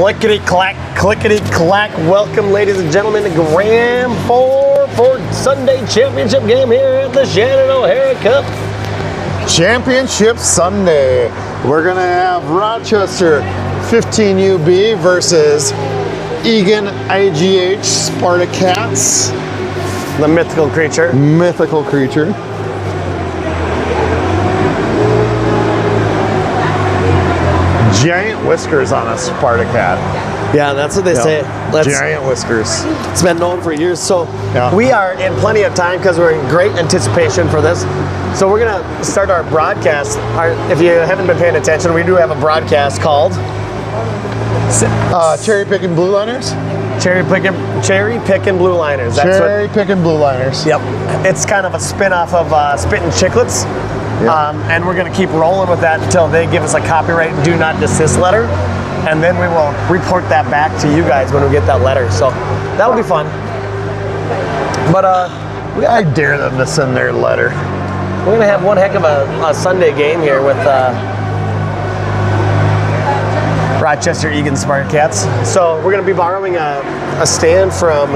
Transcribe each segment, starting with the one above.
Clickety-clack. Welcome, ladies and gentlemen, to Grand 4 for Sunday Championship game here at the Shannon O'Hara Cup. Championship Sunday. We're going to have Rochester 15UB versus Egan IGH Spartacats. The mythical creature. Mythical creature. Giant whiskers on a Spartacat. Yeah, that's what they say. Giant whiskers. It's been known for years. So we are in plenty of time because we're in great anticipation for this. So we're going to start our broadcast. If you haven't been paying attention, we do have a broadcast called Cherry Picking Blue Liners? Cherry Picking Blue Liners. Cherry Picking Blue Liners. Yep. It's kind of a spin-off of Spittin' Chicklets. Yep. And we're going to keep rolling with that until they give us a copyright do not desist letter. And then we will report that back to you guys when we get that letter. So that'll be fun. But I dare them to send their letter. We're going to have one heck of a Sunday game here with Rochester Egan Spartacats. So we're going to be borrowing a stand from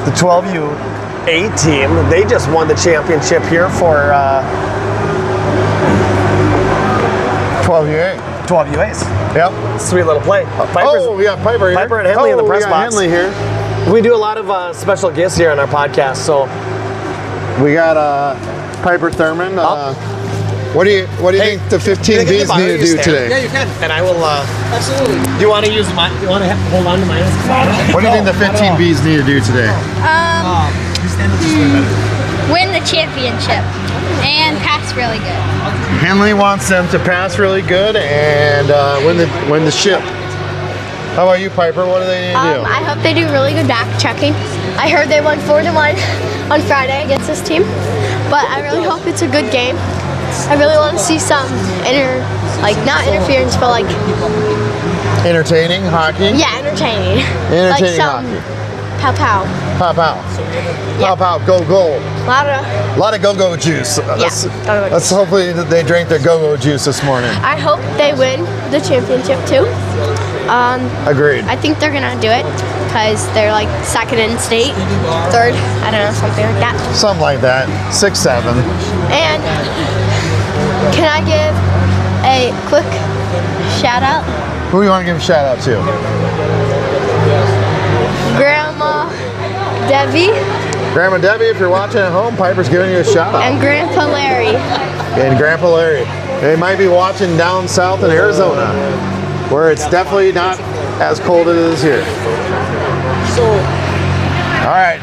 the 12U8 team. They just won the championship here for 12U8. 12U8s. Yep. Sweet little play. We got Piper here. Piper and Henley in the press box. Henley here. We do a lot of special guests here on our podcast. So we got Piper Thurman. What do you think the 15Bs need to do today? Yeah, you can. And I will. Absolutely. Do you want to use my? Do you want to hold on to mine? What do you think the 15Bs need to do today? Win the championship and pass really good. Henley wants them to pass really good and win the ship. How about you, Piper? What do they need to do? I hope they do really good back checking. I heard they won 4-1 on Friday against this team, but I really hope it's a good game. I really want to see some not interference, but like entertaining hockey. Yeah, entertaining. Entertaining like some hockey. Pow pow. Pow pow. Pow pow. Go go. A lot of go go juice. Let's hopefully they drank their go go juice this morning. I hope they win the championship too. Agreed. I think they're gonna do it because they're like second in state, third. I don't know, something like that. Something like that. 6-7. And can I give a quick shout out? Who do you want to give a shout out to? Grandma Debbie. Grandma Debbie, if you're watching at home, Piper's giving you a shout out. And Grandpa Larry. And Grandpa Larry. They might be watching down south in Arizona, where it's definitely not as cold as it is here. All right.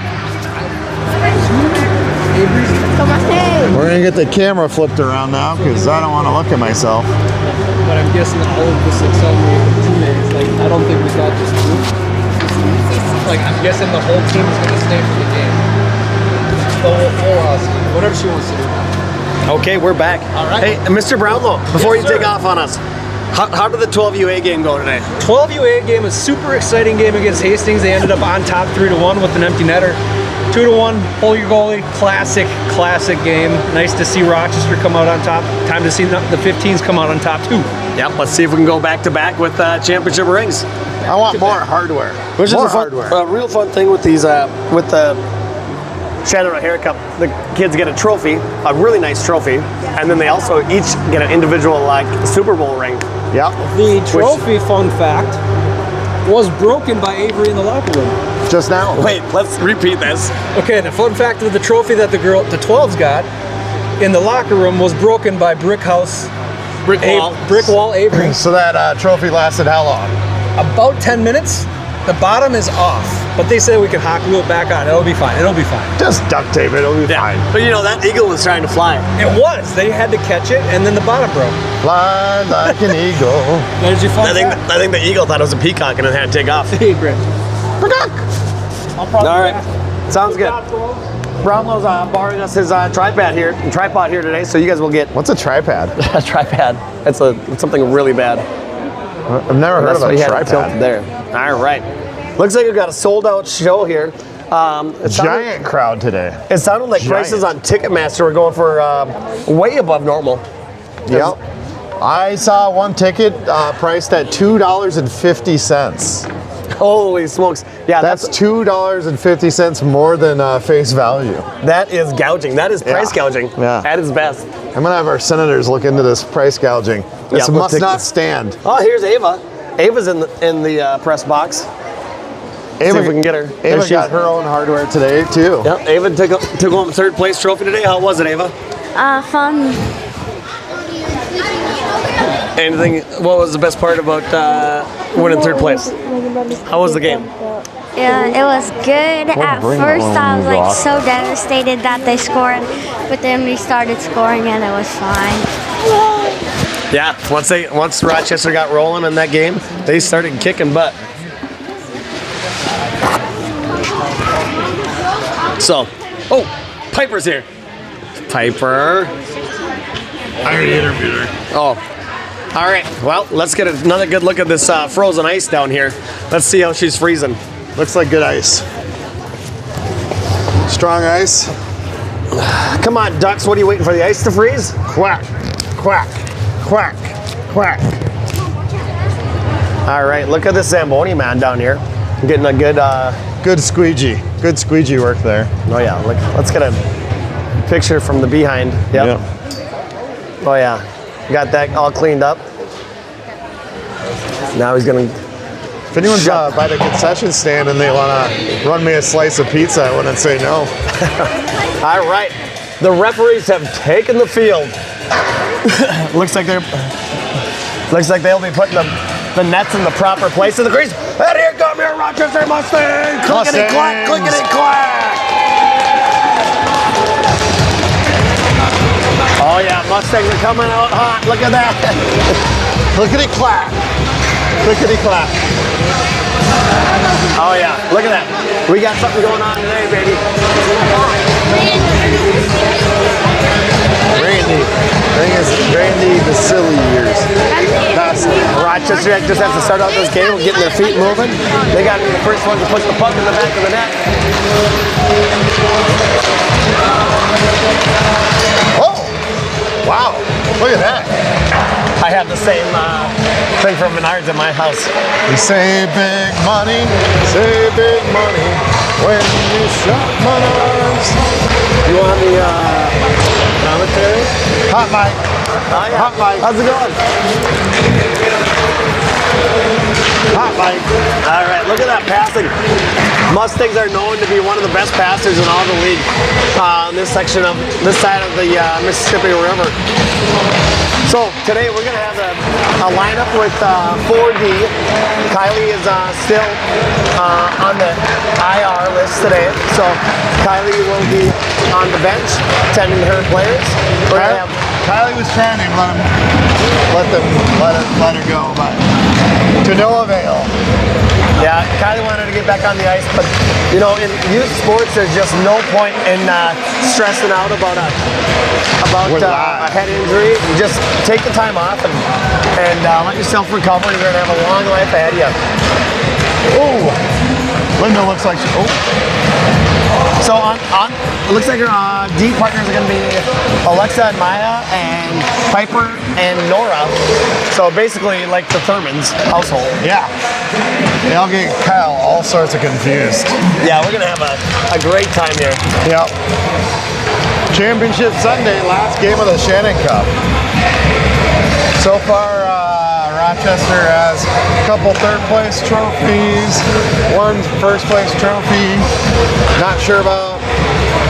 We're going to get the camera flipped around now because I don't want to look at myself. But I'm guessing all of this accelerated teammates, I don't think we got just two. I'm guessing the whole team is going to stay for the game. Whatever she wants to do. Okay, we're back. All right. Hey, Mr. Brownlow, before you take off on us, how did the 12UA game go today? 12UA game was a super exciting game against Hastings. They ended up on top 3-1 with an empty netter. 2-1, hold your goalie, classic game. Nice to see Rochester come out on top. Time to see the 15s come out on top too. Yep, let's see if we can go back-to-back with championship rings. I want more hardware. Which is a real fun thing with these, with the Shannon O'Hara Cup. The kids get a trophy, a really nice trophy, and then they also each get an individual Super Bowl ring. Yep. The trophy, fun fact, was broken by Avery in the locker room. Just now. Wait, let's repeat this. Okay, the fun fact of the trophy that the 12s got in the locker room was broken by Brick Wall Avery. So that trophy lasted how long? About 10 minutes. The bottom is off, but they said we can hot glue it back on. It'll be fine. Just duct tape it. It'll be fine. But that eagle was trying to fly. It was. They had to catch it, and then the bottom broke. Fly like an eagle. That is your fun fact. I think the eagle thought it was a peacock and it had to take off. Hey, Brent. Peacock. All right. Sounds good. Brownlow's borrowing us his tripod here today, so you guys will get. What's a tripod? A tripod. It's something really bad. I've never heard of a tripod. There. All right. Looks like we've got a sold-out show here. Giant crowd today. It sounded like prices on Ticketmaster were going for way above normal. Yep. I saw one ticket priced at $2.50. Holy smokes. Yeah, That's $2.50 more than face value. that is gouging. That is price gouging Yeah. at its best. I'm gonna have our senators look into this price gouging. This we'll must take not this. stand. Oh, here's Ava. Ava's in the press box. See if we can get her. There Ava she got is. her own hardware today too. Yep, Ava took home third place trophy today. How was it, Ava? Fun. Anything? What was the best part about winning third place? How was the game? Yeah, it was good. At bring first, that I was one like off. so devastated that they scored, but then we started scoring and it was fine. Yeah, once Rochester got rolling in that game, they started kicking butt. So, oh, Piper's here. Piper. I already interviewed her. Oh, all right. Well, let's get another good look at this frozen ice down here. Let's see how she's freezing. Looks like good ice. Strong ice. Come on, Ducks. What are you waiting for, the ice to freeze? Quack, quack, quack, quack. All right, look at this Zamboni man down here. Getting a good, Good squeegee. Good squeegee work there. oh yeah, let's get a picture from the behind. Yep. Oh yeah, got that all cleaned up. Now he's gonna, If anyone's by the concession stand and they want to run me a slice of pizza, I wouldn't say no. all right. The referees have taken the field. looks like they'll be putting the nets in the proper place in the crease. And here come your Rochester Mustang! Clickety clack, clickety clack! Oh yeah, Mustangs are coming out hot. Look at that. Clickety clack. Clickety clack. Oh yeah, look at that. We got something going on today, baby. Randy the silly years. Rochester just has to start out this game with getting their feet moving. They got to be the first ones to put the puck in the back of the net. Oh! Wow! Look at that. I have the same thing from Menards at my house. You say big money when you shop Menards. You want the commentary? Hot mic. Oh, yeah. Hot mic. How's it going? Hot mic. All right, look at that passing. Mustangs are known to be one of the best passers in all the league on this side of the Mississippi River. So today we're going to have a lineup with 4D. Kylie is still on the IR list today, so Kylie will be on the bench tending her players. We're going to have Kylie was trying to let her go, but to no avail. Yeah, Kylie wanted to get back on the ice, but you know, in youth sports, there's just no point in stressing out about a head injury. You just take the time off and let yourself recover. You're gonna have a long life ahead of you. Oh, Linda looks like So it looks like our D partners are going to be Alexa and Maya and Piper and Nora. So basically like the Thurmans household. yeah. They'll get Kyle all sorts of confused. Yeah, we're going to have a great time here. Yep. Championship Sunday, last game of the Shannon Cup. So far, Rochester has a couple third place trophies, one first place trophy. Not sure about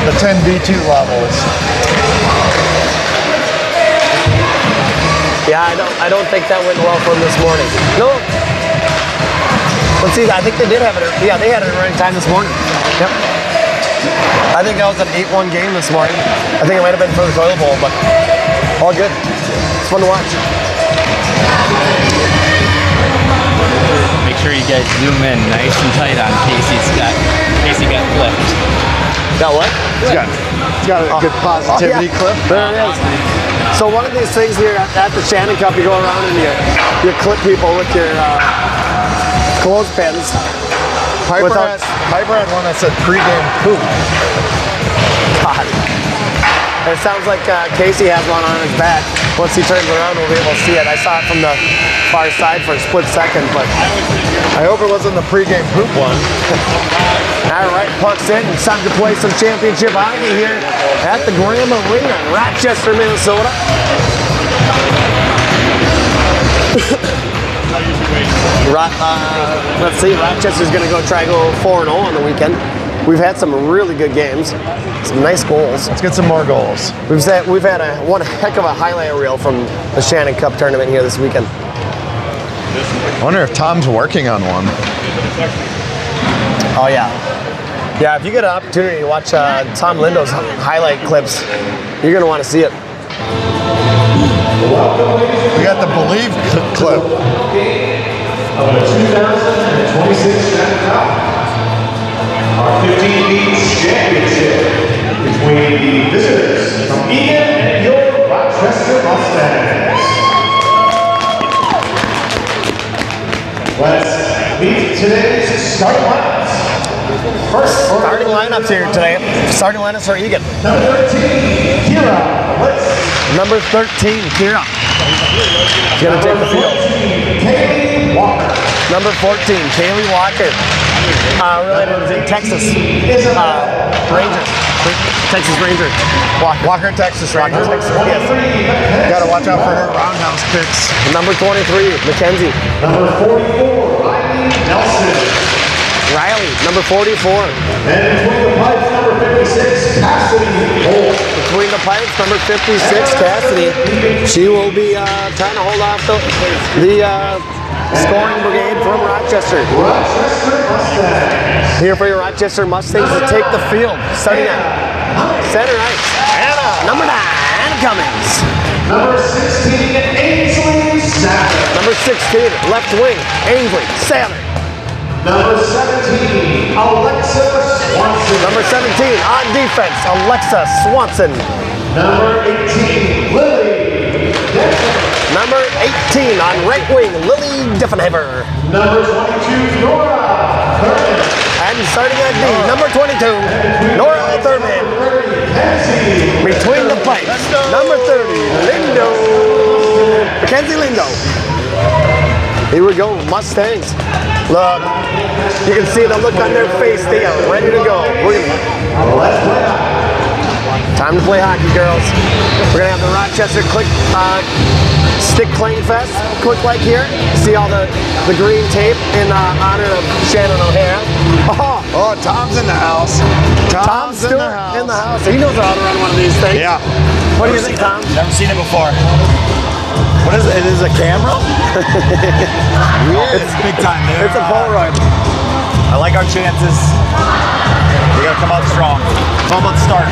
the 10D2 levels. Yeah, I don't think that went well for them this morning. No. Let's see, I think they did have it. Yeah, they had it at the right time this morning. Yep. I think that was an 8-1 game this morning. I think it might have been for the toilet bowl, but all good. It's fun to watch. Make sure you guys zoom in nice and tight on Casey got flipped. Got what? It's got a good positivity clip. There it is. So one of these things here at the Shannon Cup, you go around and you clip people with your clothespins. Piper had one that said pregame poop. God. It sounds like Casey has one on his back. Once he turns around, we'll be able to see it. I saw it from the far side for a split second, but I hope it wasn't the pregame poop one. all right, puck's in. It's time to play some championship hockey here at the Graham Arena in Rochester, Minnesota. Let's see, Rochester's going to try to go 4-0 on the weekend. We've had some really good games, some nice goals. Let's get some more goals. We've had one heck of a highlight reel from the Shannon Cup tournament here this weekend. I wonder if Tom's working on one. Oh yeah. Yeah, if you get an opportunity to watch Tom Lindo's highlight clips, you're going to want to see it. We got the Believe clip. Of the 2026 Shannon Cup. Our 15-piece championship between the visitors from Egan and your Rochester Mustangs. Let's meet today's starting lineups. First, Starting lineups here today. Starting lineups for Egan. number 13, Kira. Number 13, Kira. Gonna take the field. Kaylee Walker. Number 14, Kaylee Walker. Related to Texas Ranger. Texas Ranger. Walker, Texas Rangers. Texas, yes. Gotta watch out for her roundhouse kicks. Number 23, Mackenzie. Number 44, Riley Nelson. Riley, number 44. And between the pipes, number 56, Cassidy Holt. Between the pipes, number 56, Cassidy. She will be trying to hold off the scoring brigade from Rochester. Rochester Mustangs. Here for your Rochester Mustangs to take the field. Starting at center ice. Anna. Number 9, Anna Cummings. Number 16, Ainsley Satter. Number 16, left wing, Ainsley Satter. Number 17, Alexa Swanson. Number 17, on defense, Alexa Swanson. Number 18, Lily Denton. Number 18, on right wing, Lily Diffenhaver. Number 22, Nora Thurman. And starting at D, number 22, Nora Thurman. Between the pipes, number 30, Lindo. Mackenzie Lindo. Here we go, Mustangs. Look, you can see the look on their face. They are ready to go. Time to play hockey, girls. We're gonna have the Rochester Stick Playing Fest, quick like here. See all the green tape in honor of Shannon O'Hara. Oh, Tom's in the house. Tom's in the house. In the house. He knows how to run one of these things. Yeah. What do you think, Tom? Never seen it before. What is it? It is a camera? It's big time there. It's a Polaroid. I like our chances. We gotta come out strong. It's all about start.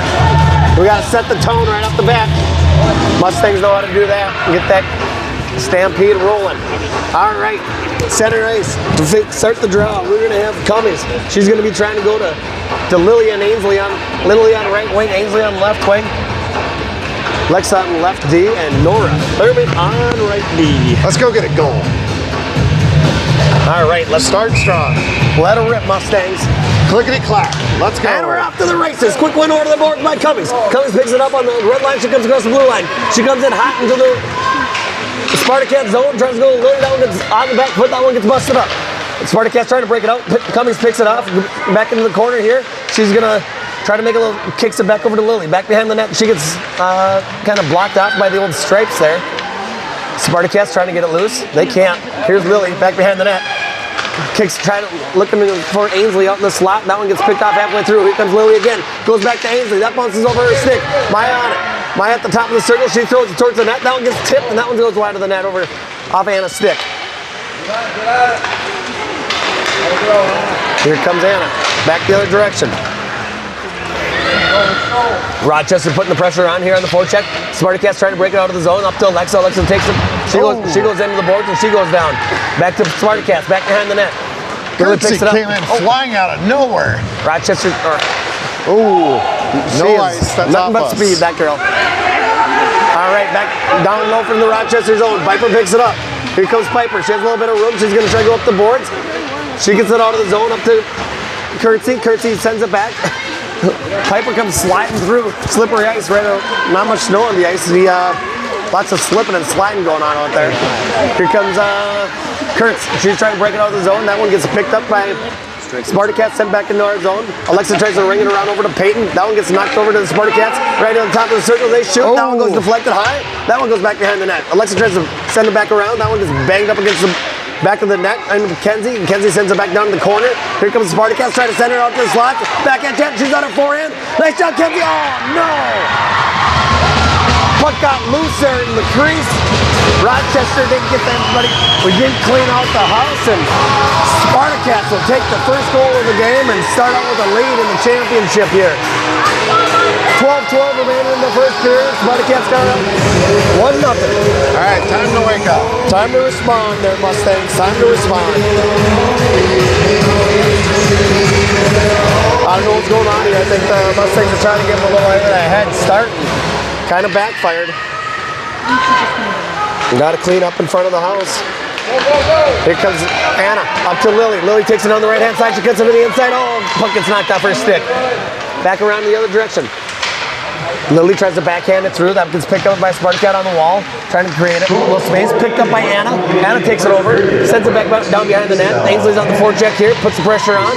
We gotta set the tone right off the bat. Mustangs know how to do that. Get that stampede rolling. All right, center ice. To start the draw, we're gonna have Cummings. She's gonna be trying to go to Lily and Ainsley on right wing, Ainsley on left wing. Lex on left D and Nora Thurman on right D. Let's go get a goal. All right, let's start strong. Let her rip, Mustangs. Clickety clack. Let's go. And we're off to the races. Quick win over the board by Cummings. Cummings picks it up on the red line. She comes across the blue line. She comes in hot into the Spartacats zone. Tries to go Lily. That one gets on the back foot. That one gets busted up. Spartacats trying to break it out. Cummings picks it off. Back into the corner here. She's going to try to make a little, kicks it back over to Lily. Back behind the net. She gets kind of blocked off by the old stripes there. Spartacats trying to get it loose. They can't. Here's Lily back behind the net. Kicks, trying to looking for Ainsley out in the slot. That one gets picked off halfway through. Here comes Lily again. Goes back to Ainsley. That bounces over her stick. Maya on it. Maya at the top of the circle. She throws it towards the net. That one gets tipped, and that one goes wide of the net over off Anna's stick. Here comes Anna. Back the other direction. Rochester putting the pressure on here on the forecheck. Spartacats trying to break it out of the zone. Up to Alexa. Alexa takes it. She goes into the boards and she goes down. Back to Spartacats. Back behind the net. Curtsy came in flying out of nowhere. Rochester. Ooh. No ice. That's nothing but off us. speed, that girl. All right, back down low from the Rochester zone. Piper picks it up. Here comes Piper. She has a little bit of room. She's going to try to go up the boards. She gets it out of the zone up to Curtsy. Curtsy sends it back. Piper comes sliding through slippery ice, right? Not much snow on the ice. Lots of slipping and sliding going on out there. Here comes Kurtz. She's trying to break it out of the zone. That one gets picked up by Spartacats, sent back into our zone. Alexa tries to ring it around over to Peyton. That one gets knocked over to the Spartacats. Right on the top of the circle, they shoot. That one goes deflected high. That one goes back behind the net. Alexa tries to send it back around. That one gets banged up against the back of the net. And Kenzie. And Kenzie sends it back down to the corner. Here comes the Spartacats trying to send it out to the slot. Back at Jet. She's on her forehand. Nice shot, Kenzie. Oh, no. Puck got loose there in the crease. Rochester didn't get that, but we didn't clean out the house, and Spartacats will take the first goal of the game and start out with a lead in the championship here. 12-12 remaining in the first period. Spartacats got up 1-0. All right, time to wake up. Time to respond there, Mustangs. Time to respond. I don't know what's going on here. I think the Mustangs are trying to give them a little head start. Kind of backfired. Got to clean up in front of the house. Here comes Anna up to Lily. Lily takes it on the right-hand side. She cuts it to the inside. Oh, puck gets knocked off her stick. Back around the other direction. Lily tries to backhand it through. That gets picked up by Spartacat on the wall. Trying to create it. A little space. Picked up by Anna. Anna takes it over. Sends it back down behind the net. Ainsley's on the forecheck here. Puts the pressure on.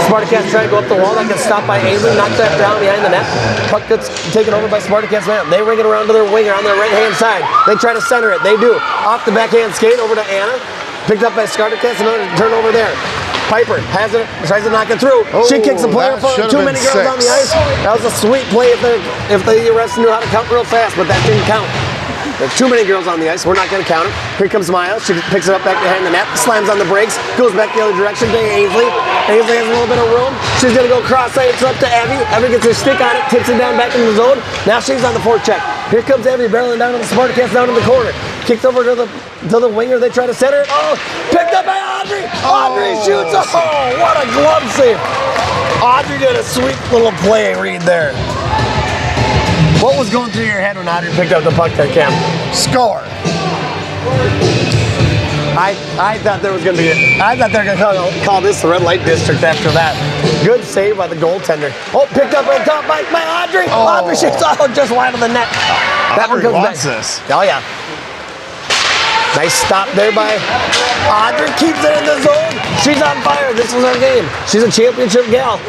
Spartacats trying to go up the wall. That gets stopped by Ainsley. Knocks that down behind the net. Puck gets taken over by Spartacats man. They ring it around to their winger on their right-hand side. They try to center it. They do. Off the backhand skate over to Anna. Picked up by Spartacats. Another turnover there. Piper has it, tries to knock it through. She kicks the player for too many girls on the ice. That was a sweet play if the refs knew how to count real fast, but that didn't count. There's too many girls on the ice. We're not going to count it. Here comes Maya. She picks it up back behind the net, slams on the brakes, goes back the other direction to Ainsley. Ainsley has a little bit of room. She's going to go cross-ice up to Evie. Evie gets her stick on it, tips it down back into the zone. Now she's on the forecheck. Here comes Evie barreling down to the Spartacats down in the corner. Kicked over to the winger. They try to center it. Oh, picked up by Audrey. Audrey shoots. Oh, what a glove save. Audrey did a sweet little play read there. What was going through your head when Audrey picked up the puck there, Cam? Score. I thought there was going to be. I thought they were going to call this the red light district after that. Good save by the goaltender. Oh, picked up on top by Audrey. Oh. Audrey shoots just wide of the net. That one Audrey comes wants back. this. Oh yeah. Nice stop there by Audrey. Keeps it in the zone. She's on fire. This was her game. She's a championship gal.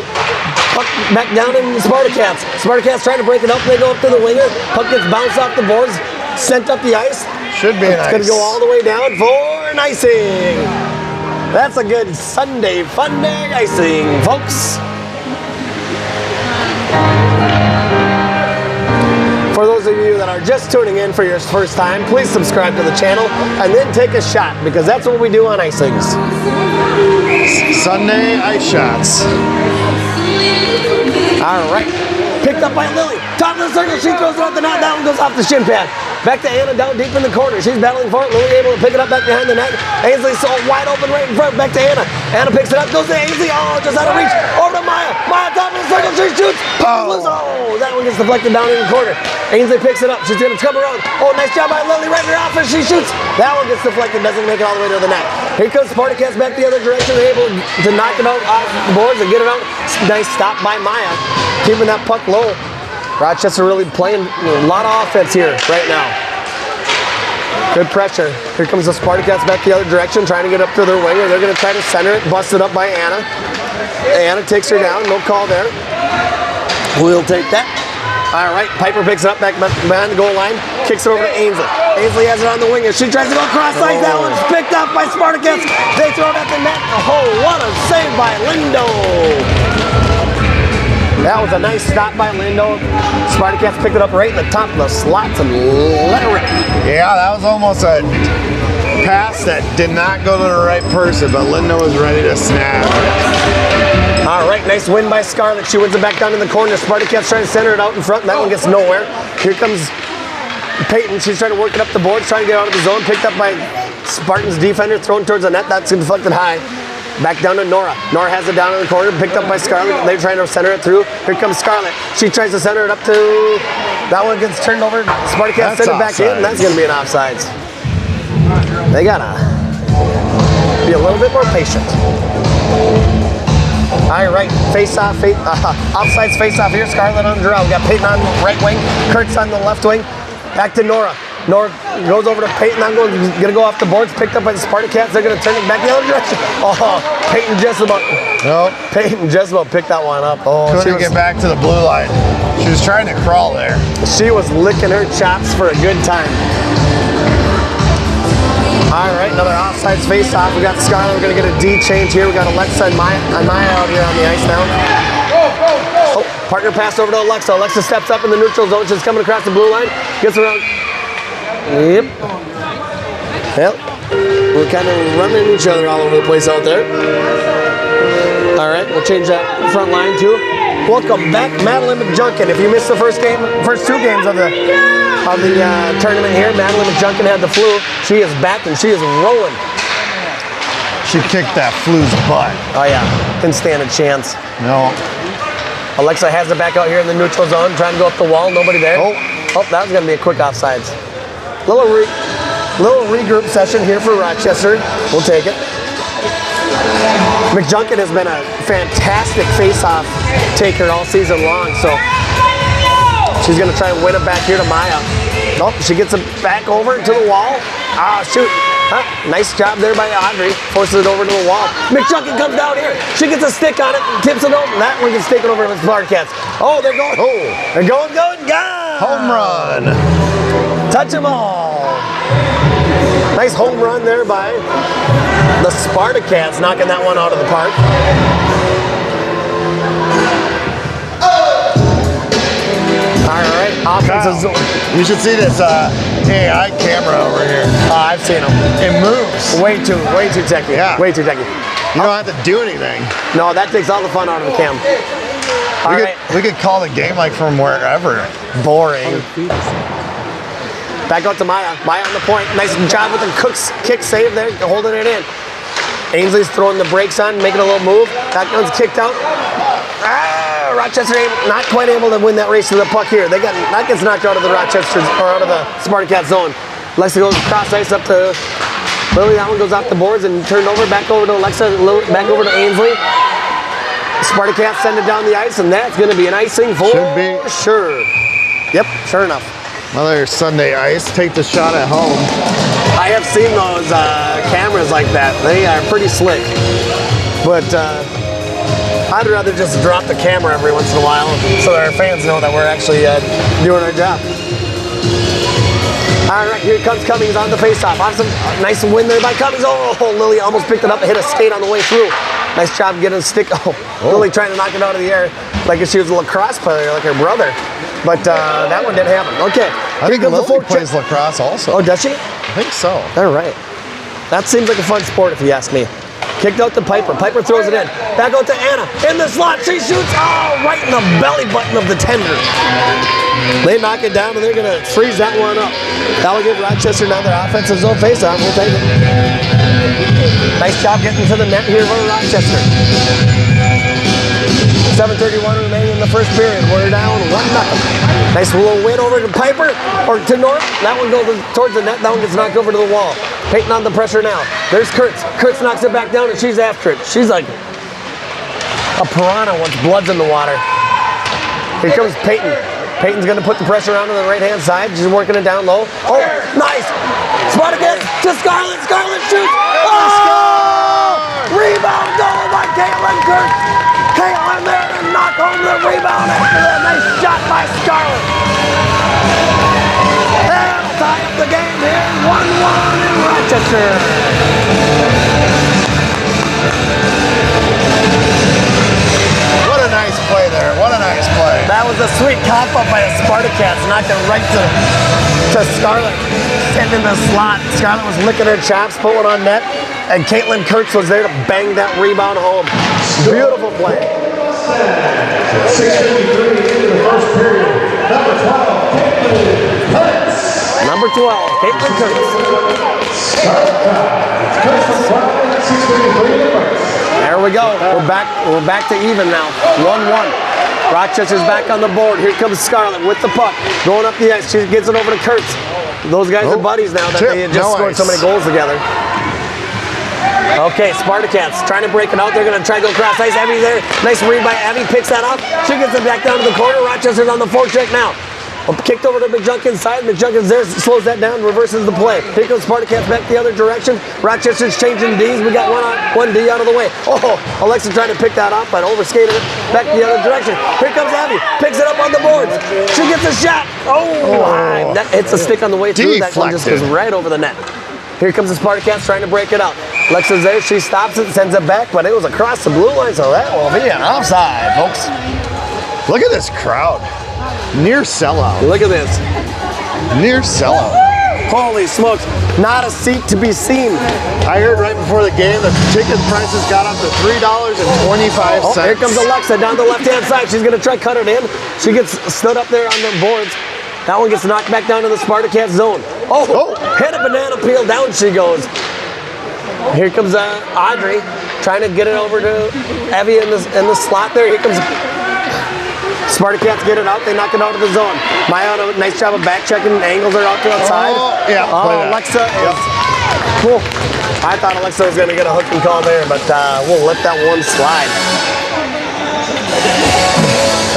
Puck back down in the Spartacats. Spartacats trying to break it up. They go up to the winger. Puck gets bounced off the boards. Sent up the ice. Should be an It's ice. going to go all the way down for an icing. That's a good Sunday fun day icing, folks. For those of you that are just tuning in for your first time, please subscribe to the channel and then take a shot because that's what we do on icings. Sunday ice shots. All right. Picked up by Lily. Top of the circle. She throws it off the net. That one goes off the shin pad. Back to Anna down deep in the corner. She's battling for it. Lily able to pick it up back behind the net. Ainsley's so wide open right in front. Back to Anna. Anna picks it up. Goes to Ainsley. Oh, just out of reach. Over to Maya. Maya top of the circle. She shoots. Oh, that one gets deflected down in the corner. Ainsley picks it up. She's going to come around. Oh, nice job by Lily right in her office. She shoots. That one gets deflected. Doesn't make it all the way to the net. Here comes Spartacats back the other direction. They're able to knock it out off the boards and get it out. Nice stop by Maya. Keeping that puck low. Rochester really playing a lot of offense here right now. Good pressure. Here comes the Spartacats back the other direction, trying to get up to their winger. They're going to try to center it, bust it up by Anna. Anna takes her down, no call there. We'll take that. All right, Piper picks it up back behind the goal line, kicks it over to Ainsley. Ainsley has it on the winger. She tries to go cross ice. That one's picked up by Spartacats. They throw it at the net. Oh, what a save by Lindo. That was a nice stop by Lindo. Spartacats picked it up right in the top of the slots and let it rip. Yeah, that was almost a pass that did not go to the right person, but Linda was ready to snap. All right, nice win by Scarlett. She wins it back down in the corner. Spartacats trying to center it out in front. That one gets nowhere. Here comes Peyton. She's trying to work it up the boards, trying to get out of the zone. Picked up by Spartan's defender, thrown towards the net. That's deflected high. Back down to Nora. Nora has it down in the corner, picked up by Scarlett. They're trying to center it through. Here comes Scarlett. She tries to center it up to... That one gets turned over. Spartacats send it back in, and that's going to be an offsides. They got to be a little bit more patient. All right, face-off, offsides face-off here. Scarlett on the draw. We got Peyton on the right wing, Kurtz on the left wing. Back to Nora. Nora goes over to Peyton. I'm going to go off the boards. Picked up by the Spartacats. They're going to turn it back the other direction. Oh, Peyton just about. Nope. Peyton just about picked that one up. Oh, Couldn't get back to the blue line. She was trying to crawl there. She was licking her chops for a good time. All right, another offsides face-off. We got Scarlett. We're going to get a D change here. We got Alexa and Maya out here on the ice now. Oh, partner pass over to Alexa. Alexa steps up in the neutral zone. She's coming across the blue line. Gets around. Yep. We're kind of running each other all over the place out there. All right, we'll change that front line too. Welcome back, Madeline McJunkin. If you missed the first two games of the tournament here, Madeline McJunkin had the flu. She is back and she is rolling. She kicked that flu's butt. Oh yeah, didn't stand a chance. No. Alexa has it back out here in the neutral zone, trying to go up the wall. Nobody there. Oh, that was going to be a quick offsides. Little regroup session here for Rochester. We'll take it. McJunkin has been a fantastic face-off taker all season long, so she's going to try and win it back here to Maya. Nope, she gets it back over to the wall. Ah, shoot. Huh? Nice job there by Audrey. Forces it over to the wall. McJunkin comes down here. She gets a stick on it and tips it over. That one gets taken over with the Spartacats. Oh, they're going. Oh, they're going. Gone. Home run. Touch them all. Nice home run there by the Spartacats, knocking that one out of the park. All right, offensive zone. You should see this AI camera over here. I've seen them. It moves. Way too techy. Yeah. Way too techy. You don't have to do anything. No, that takes all the fun out of the cam. We could call the game like from wherever. Boring. Back out to Maya. Maya on the point. Nice job with the kick save there, holding it in. Ainsley's throwing the brakes on, making a little move. That one's kicked out. Rochester not quite able to win that race to the puck here. That gets knocked out of the Rochester or out of the Spartacat zone. Alexa goes cross ice up to Lily. That one goes off the boards and turned over. Back over to Alexa. Back over to Ainsley. Spartacats send it down the ice, and that's going to be an icing for sure. Yep, sure enough. Another Sunday ice. Take the shot at home. I have seen those cameras like that. They are pretty slick. But I'd rather just drop the camera every once in a while so that our fans know that we're actually doing our job. All right, here comes Cummings on the faceoff. Awesome, nice win there by Cummings. Oh, Lily almost picked it up and hit a skate on the way through. Nice job getting a stick. Oh, Lily trying to knock it out of the air like if she was a lacrosse player, like her brother. But that one didn't happen. Okay, I think Lily plays lacrosse also. Oh, does she? I think so. All right. That seems like a fun sport if you ask me. Kicked out to Piper. Piper throws it in. Back out to Anna. In the slot. She shoots. Oh, right in the belly button of the tender. They knock it down and they're going to freeze that one up. That'll give Rochester now their offensive zone faceoff. We'll take it. Nice job getting to the net here for Rochester. 7:31 remaining in the first period. We're down 1-0. Nice little win over to Piper or to North. That one goes towards the net. That one gets knocked over to the wall. Peyton on the pressure now. There's Kurtz. Kurtz knocks it back down and she's after it. She's like a piranha once blood's in the water. Here comes Peyton. Peyton's going to put the pressure on the right-hand side. She's working it down low. Oh, nice. Spartacats to Scarlett. Scarlett shoots. Oh! Rebound goal by Caitlin Kurtz. Caitlin there to knock home the rebound after that nice shot by Scarlett. And tie up the game here. 1-1 in Rochester. What a nice play there. What a nice play. That was a sweet cop-up by the Spartacats. Knocked it right to Scarlett. Sitting in the slot. Scarlett was licking her chops, put one on net. And Caitlin Kurtz was there to bang that rebound home. Beautiful play. 6:53 into the first period. Number 12, Caitlin Kurtz. Number 12, Caitlin Kurtz. There we go. We're back to even now. 1-1. Rochester's back on the board. Here comes Scarlett with the puck. Going up the ice. She gets it over to Kurtz. Those guys are buddies now that they had just scored so many goals together. Okay, Spartacats trying to break it out. They're going to try to go cross ice. Abby's there. Nice read by Abby. Picks that up. She gets it back down to the corner. Rochester's on the forecheck now. Kicked over to McJunk inside. McJunk is there, slows that down, reverses the play. Here goes Spartacats back the other direction. Rochester's changing D's. We got one D out of the way. Oh, Alexa trying to pick that up, but overskated it back the other direction. Here comes Abby. Picks it up on the boards. She gets a shot. Oh, that hits a stick on the way through. That one just goes right over the net. Here comes the Spartacats trying to break it out. Alexa's there. She stops it, sends it back, but it was across the blue line, so that will be an offside, folks. Look at this crowd. Near sellout. Look at this. Near sellout. Holy smokes. Not a seat to be seen. I heard right before the game that ticket prices got up to $3.25. Oh, here comes Alexa down the left-hand side. She's going to try cut it in. She gets stood up there on the boards. That one gets knocked back down to the Spartacats zone. Oh, hit a banana peel. Down she goes. Here comes Audrey trying to get it over to Evie in the slot there. Here comes Spartacats, get it out. They knock it out of the zone. Maya, nice job of back checking. Angles are out to outside. Alexa is cool. I thought Alexa was going to get a hooking call there, but we'll let that one slide.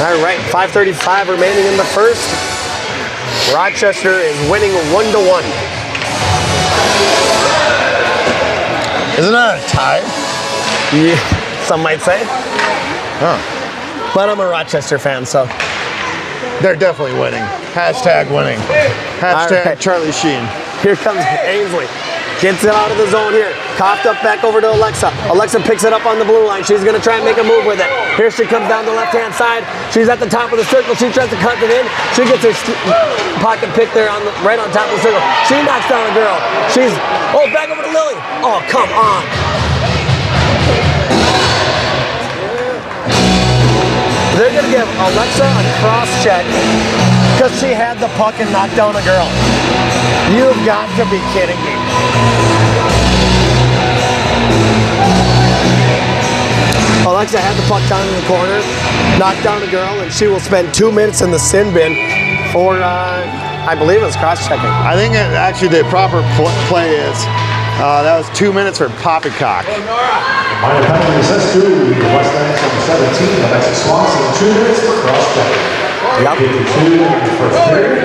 All right, 5:35 remaining in the first. Rochester is winning 1-1. Isn't that a tie? Yeah, some might say. Huh. But I'm a Rochester fan, so. They're definitely winning. Hashtag winning. Hashtag Charlie Sheen. Here comes Ainsley. Gets it out of the zone here. Coughed up back over to Alexa. Alexa picks it up on the blue line. She's going to try and make a move with it. Here she comes down the left-hand side. She's at the top of the circle. She tries to cut it in. She gets her pocket pick there right on top of the circle. She knocks down a girl. She's, back over to Lily. Oh, come on. They're going to give Alexa a cross-check because she had the puck and knocked down a girl. You've got to be kidding me. Alexa had the puck down in the corner, knocked down a girl, and she will spend 2 minutes in the sin bin for, I believe it was cross-checking. I think actually the proper play is, that was 2 minutes for poppycock. Minor penalty says 2. West Banks on 17. Alexa Swanson, 2 minutes for cross-check. Yep. 52 in the first period.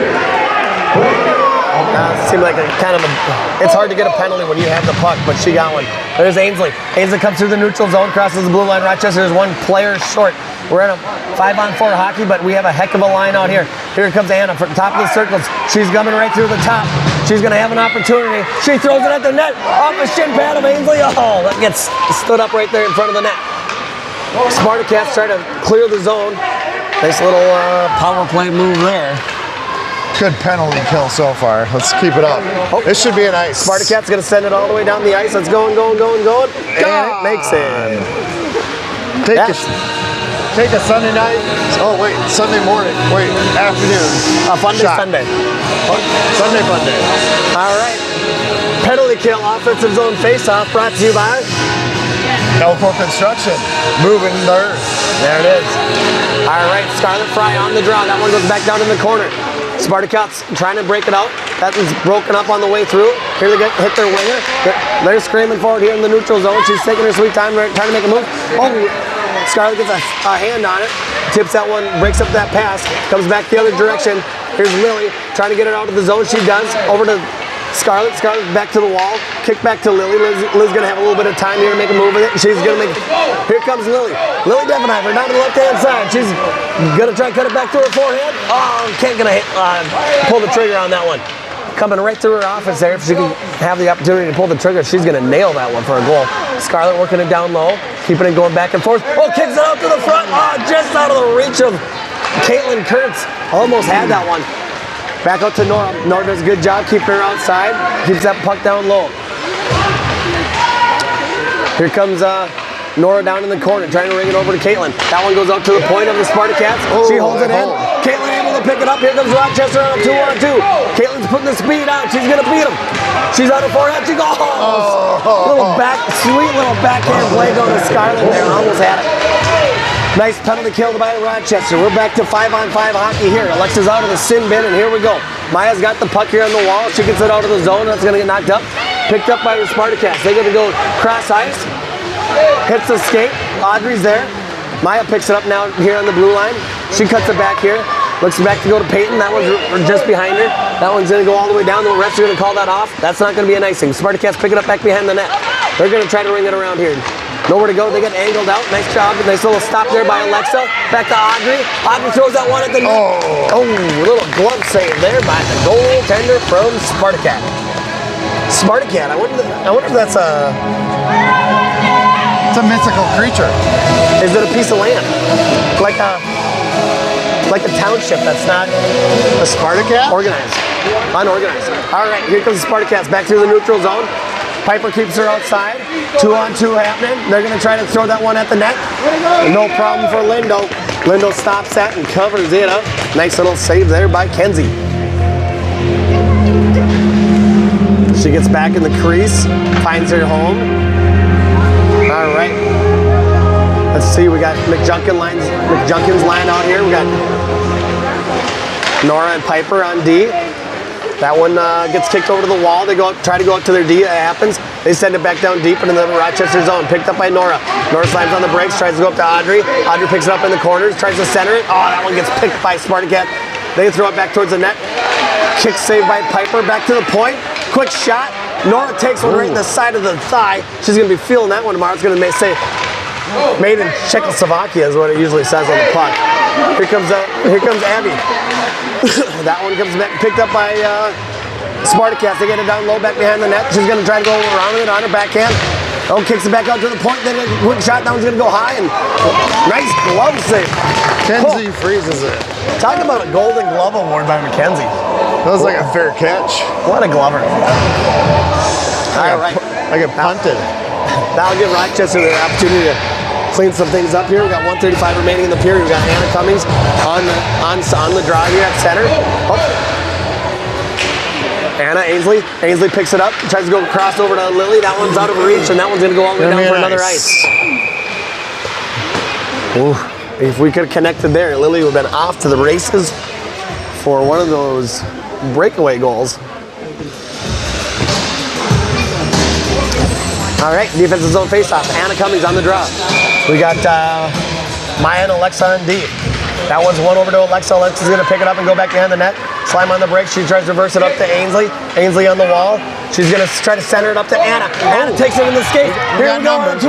It seemed like it's hard to get a penalty when you have the puck, but she got one. There's Ainsley. Ainsley comes through the neutral zone, crosses the blue line. Rochester is one player short. We're in a 5-on-4 hockey, but we have a heck of a line out here. Here comes Anna from the top of the circles. She's coming right through the top. She's going to have an opportunity. She throws it at the net. Off the shin pad of Ainsley. Oh, that gets stood up right there in front of the net. Spartacats try to clear the zone. Nice little power play move there. Good penalty kill so far. Let's keep it up. This should be an ice. Spartacats going to send it all the way down the ice. It's going. And it makes it. Take a Sunday night. Oh, wait. Sunday morning. Wait. Afternoon. A fun day Sunday. Sunday fun day. All right. Penalty kill, offensive zone face-off, brought to you by Elko Construction. Moving the earth. There it is. All right. Scarlett Fry on the draw. That one goes back down in the corner. Spartacats trying to break it out. That was broken up on the way through. Here they hit their winger. They're screaming forward here in the neutral zone. She's taking her sweet time, trying to make a move. Oh, Scarlett gets a hand on it. Tips that one, breaks up that pass. Comes back the other direction. Here's Lily trying to get it out of the zone. She does. Over to Scarlett. Scarlett back to the wall. Kick back to Lily. Liz going to have a little bit of time here to make a move with it. She's going to make it. Here comes Lily. Lily Devenheimer down to the left-hand side. She's going to try and cut it back to her forehand. Oh, can't going to pull the trigger on that one. Coming right through her office there. If she can have the opportunity to pull the trigger, she's going to nail that one for a goal. Scarlett working it down low. Keeping it going back and forth. Oh, kicks it out to the front. Oh, just out of the reach of Caitlin Kurtz. Almost had that one. Back out to Nora. Nora does a good job keeping her outside. Keeps that puck down low. Here comes Nora down in the corner, trying to ring it over to Caitlin. That one goes out to the point of the Spartacats. She holds it in. Caitlin able to pick it up. Here comes Rochester on a 2-on-2. Caitlin's putting the speed out. She's going to beat him. She's on her forehand. She goes. Sweet little backhand play going to Scarlett there. Almost had it. Nice penalty kill by Rochester. We're back to 5-on-5 hockey here. Alexa's out of the sin bin, and here we go. Maya's got the puck here on the wall. She gets it out of the zone. That's going to get knocked up. Picked up by the Spartacats. They're going to go cross ice. Hits the skate. Audrey's there. Maya picks it up now here on the blue line. She cuts it back here. Looks back to go to Peyton. That one's just behind her. That one's going to go all the way down. The refs are going to call that off. That's not going to be an icing. Spartacats pick it up back behind the net. They're going to try to ring it around here. Nowhere to go. They get angled out. Nice job. Nice little stop there by Alexa. Back to Audrey. Audrey throws that one at the net. Oh, little glove save there by the goaltender from Spartacat. Spartacat. I wonder if that's a... It's a mythical creature. Is it a piece of land? Like a township that's not A Spartacat? organized. Unorganized. All right, here comes the Spartacats back through the neutral zone. Piper keeps her outside. 2-on-2 happening. They're going to try to throw that one at the net. No problem for Lindo. Lindo stops that and covers it up. Nice little save there by Kenzie. She gets back in the crease, finds her home. All right. Let's see, we got McJunkins line out here. We got Nora and Piper on D. That one gets kicked over to the wall. They try to go up to their D. It happens. They send it back down deep into the Rochester zone. Picked up by Nora. Nora slams on the brakes, tries to go up to Audrey. Audrey picks it up in the corners, tries to center it. Oh, that one gets picked by Spartacat. They throw it back towards the net. Kick saved by Piper. Back to the point. Quick shot. Nora takes one right in the side of the thigh. She's going to be feeling that one tomorrow. It's going to say made in Czechoslovakia is what it usually says on the puck. Here comes Abby. That one comes back, picked up by Spartacats. They get it down low back behind the net. She's going to try to go around it on her backhand. Oh, kicks it back out to the point. Then a quick shot. That one's going to go high. And nice glove save. Kenzie freezes it. Talk about a Golden Glove Award by Mackenzie. That was like a fair catch. What a glover. All right. I get punted. That'll give Rochester the opportunity to clean some things up here. We got 1:35 remaining in the period. We got Anna Cummings on the draw here at center. Oh. Anna Ainsley picks it up, tries to go across over to Lily. That one's out of reach, and that one's gonna go all the way down for another ice. Ooh, if we could have connected there, Lily would have been off to the races for one of those breakaway goals. All right, defensive zone faceoff. Anna Cummings on the draw. We got Maya and Alexa on D. That one's one over to Alexa. Alexa's going to pick it up and go back behind the net. Slam on the brakes. She tries to reverse it up to Ainsley. Ainsley on the wall. She's going to try to center it up to Anna. Anna takes it in the skate. We got numbers.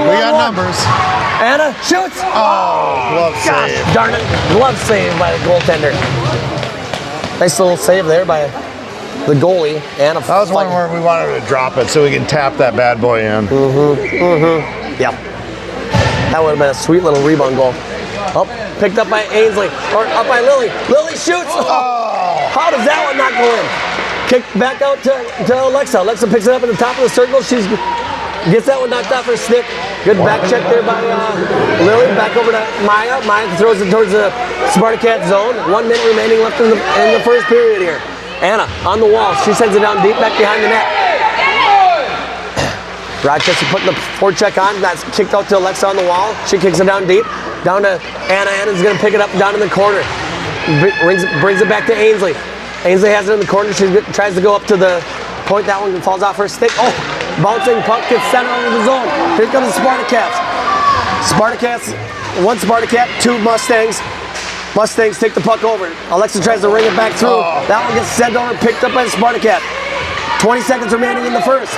Anna shoots. Oh, glove save. Darn it. Glove save by the goaltender. Nice little save there by the goalie. Anna. That was one where we wanted to drop it so we can tap that bad boy in. Yep. That would have been a sweet little rebound goal. Oh, picked up by Ainsley, or up by Lily. Lily shoots. Oh, how does that one not go in? Kicked back out to Alexa. Alexa picks it up at the top of the circle. She gets that one knocked off her stick. Good back check there by Lily. Back over to Maya. Maya throws it towards the Spartacat zone. 1 minute remaining left in the first period here. Anna on the wall. She sends it down deep back behind the net. Rochester putting the forecheck on. That's kicked out to Alexa on the wall. She kicks it down deep. Down to Anna. Anna's going to pick it up down in the corner. Brings it back to Ainsley. Ainsley has it in the corner. She tries to go up to the point. That one falls off her stick. Oh, bouncing puck gets sent out of the zone. Here comes the Spartacats. Spartacats, one Spartacat, two Mustangs. Mustangs take the puck over. Alexa tries to ring it back through. That one gets sent over, picked up by the Spartacat. 20 seconds remaining in the first.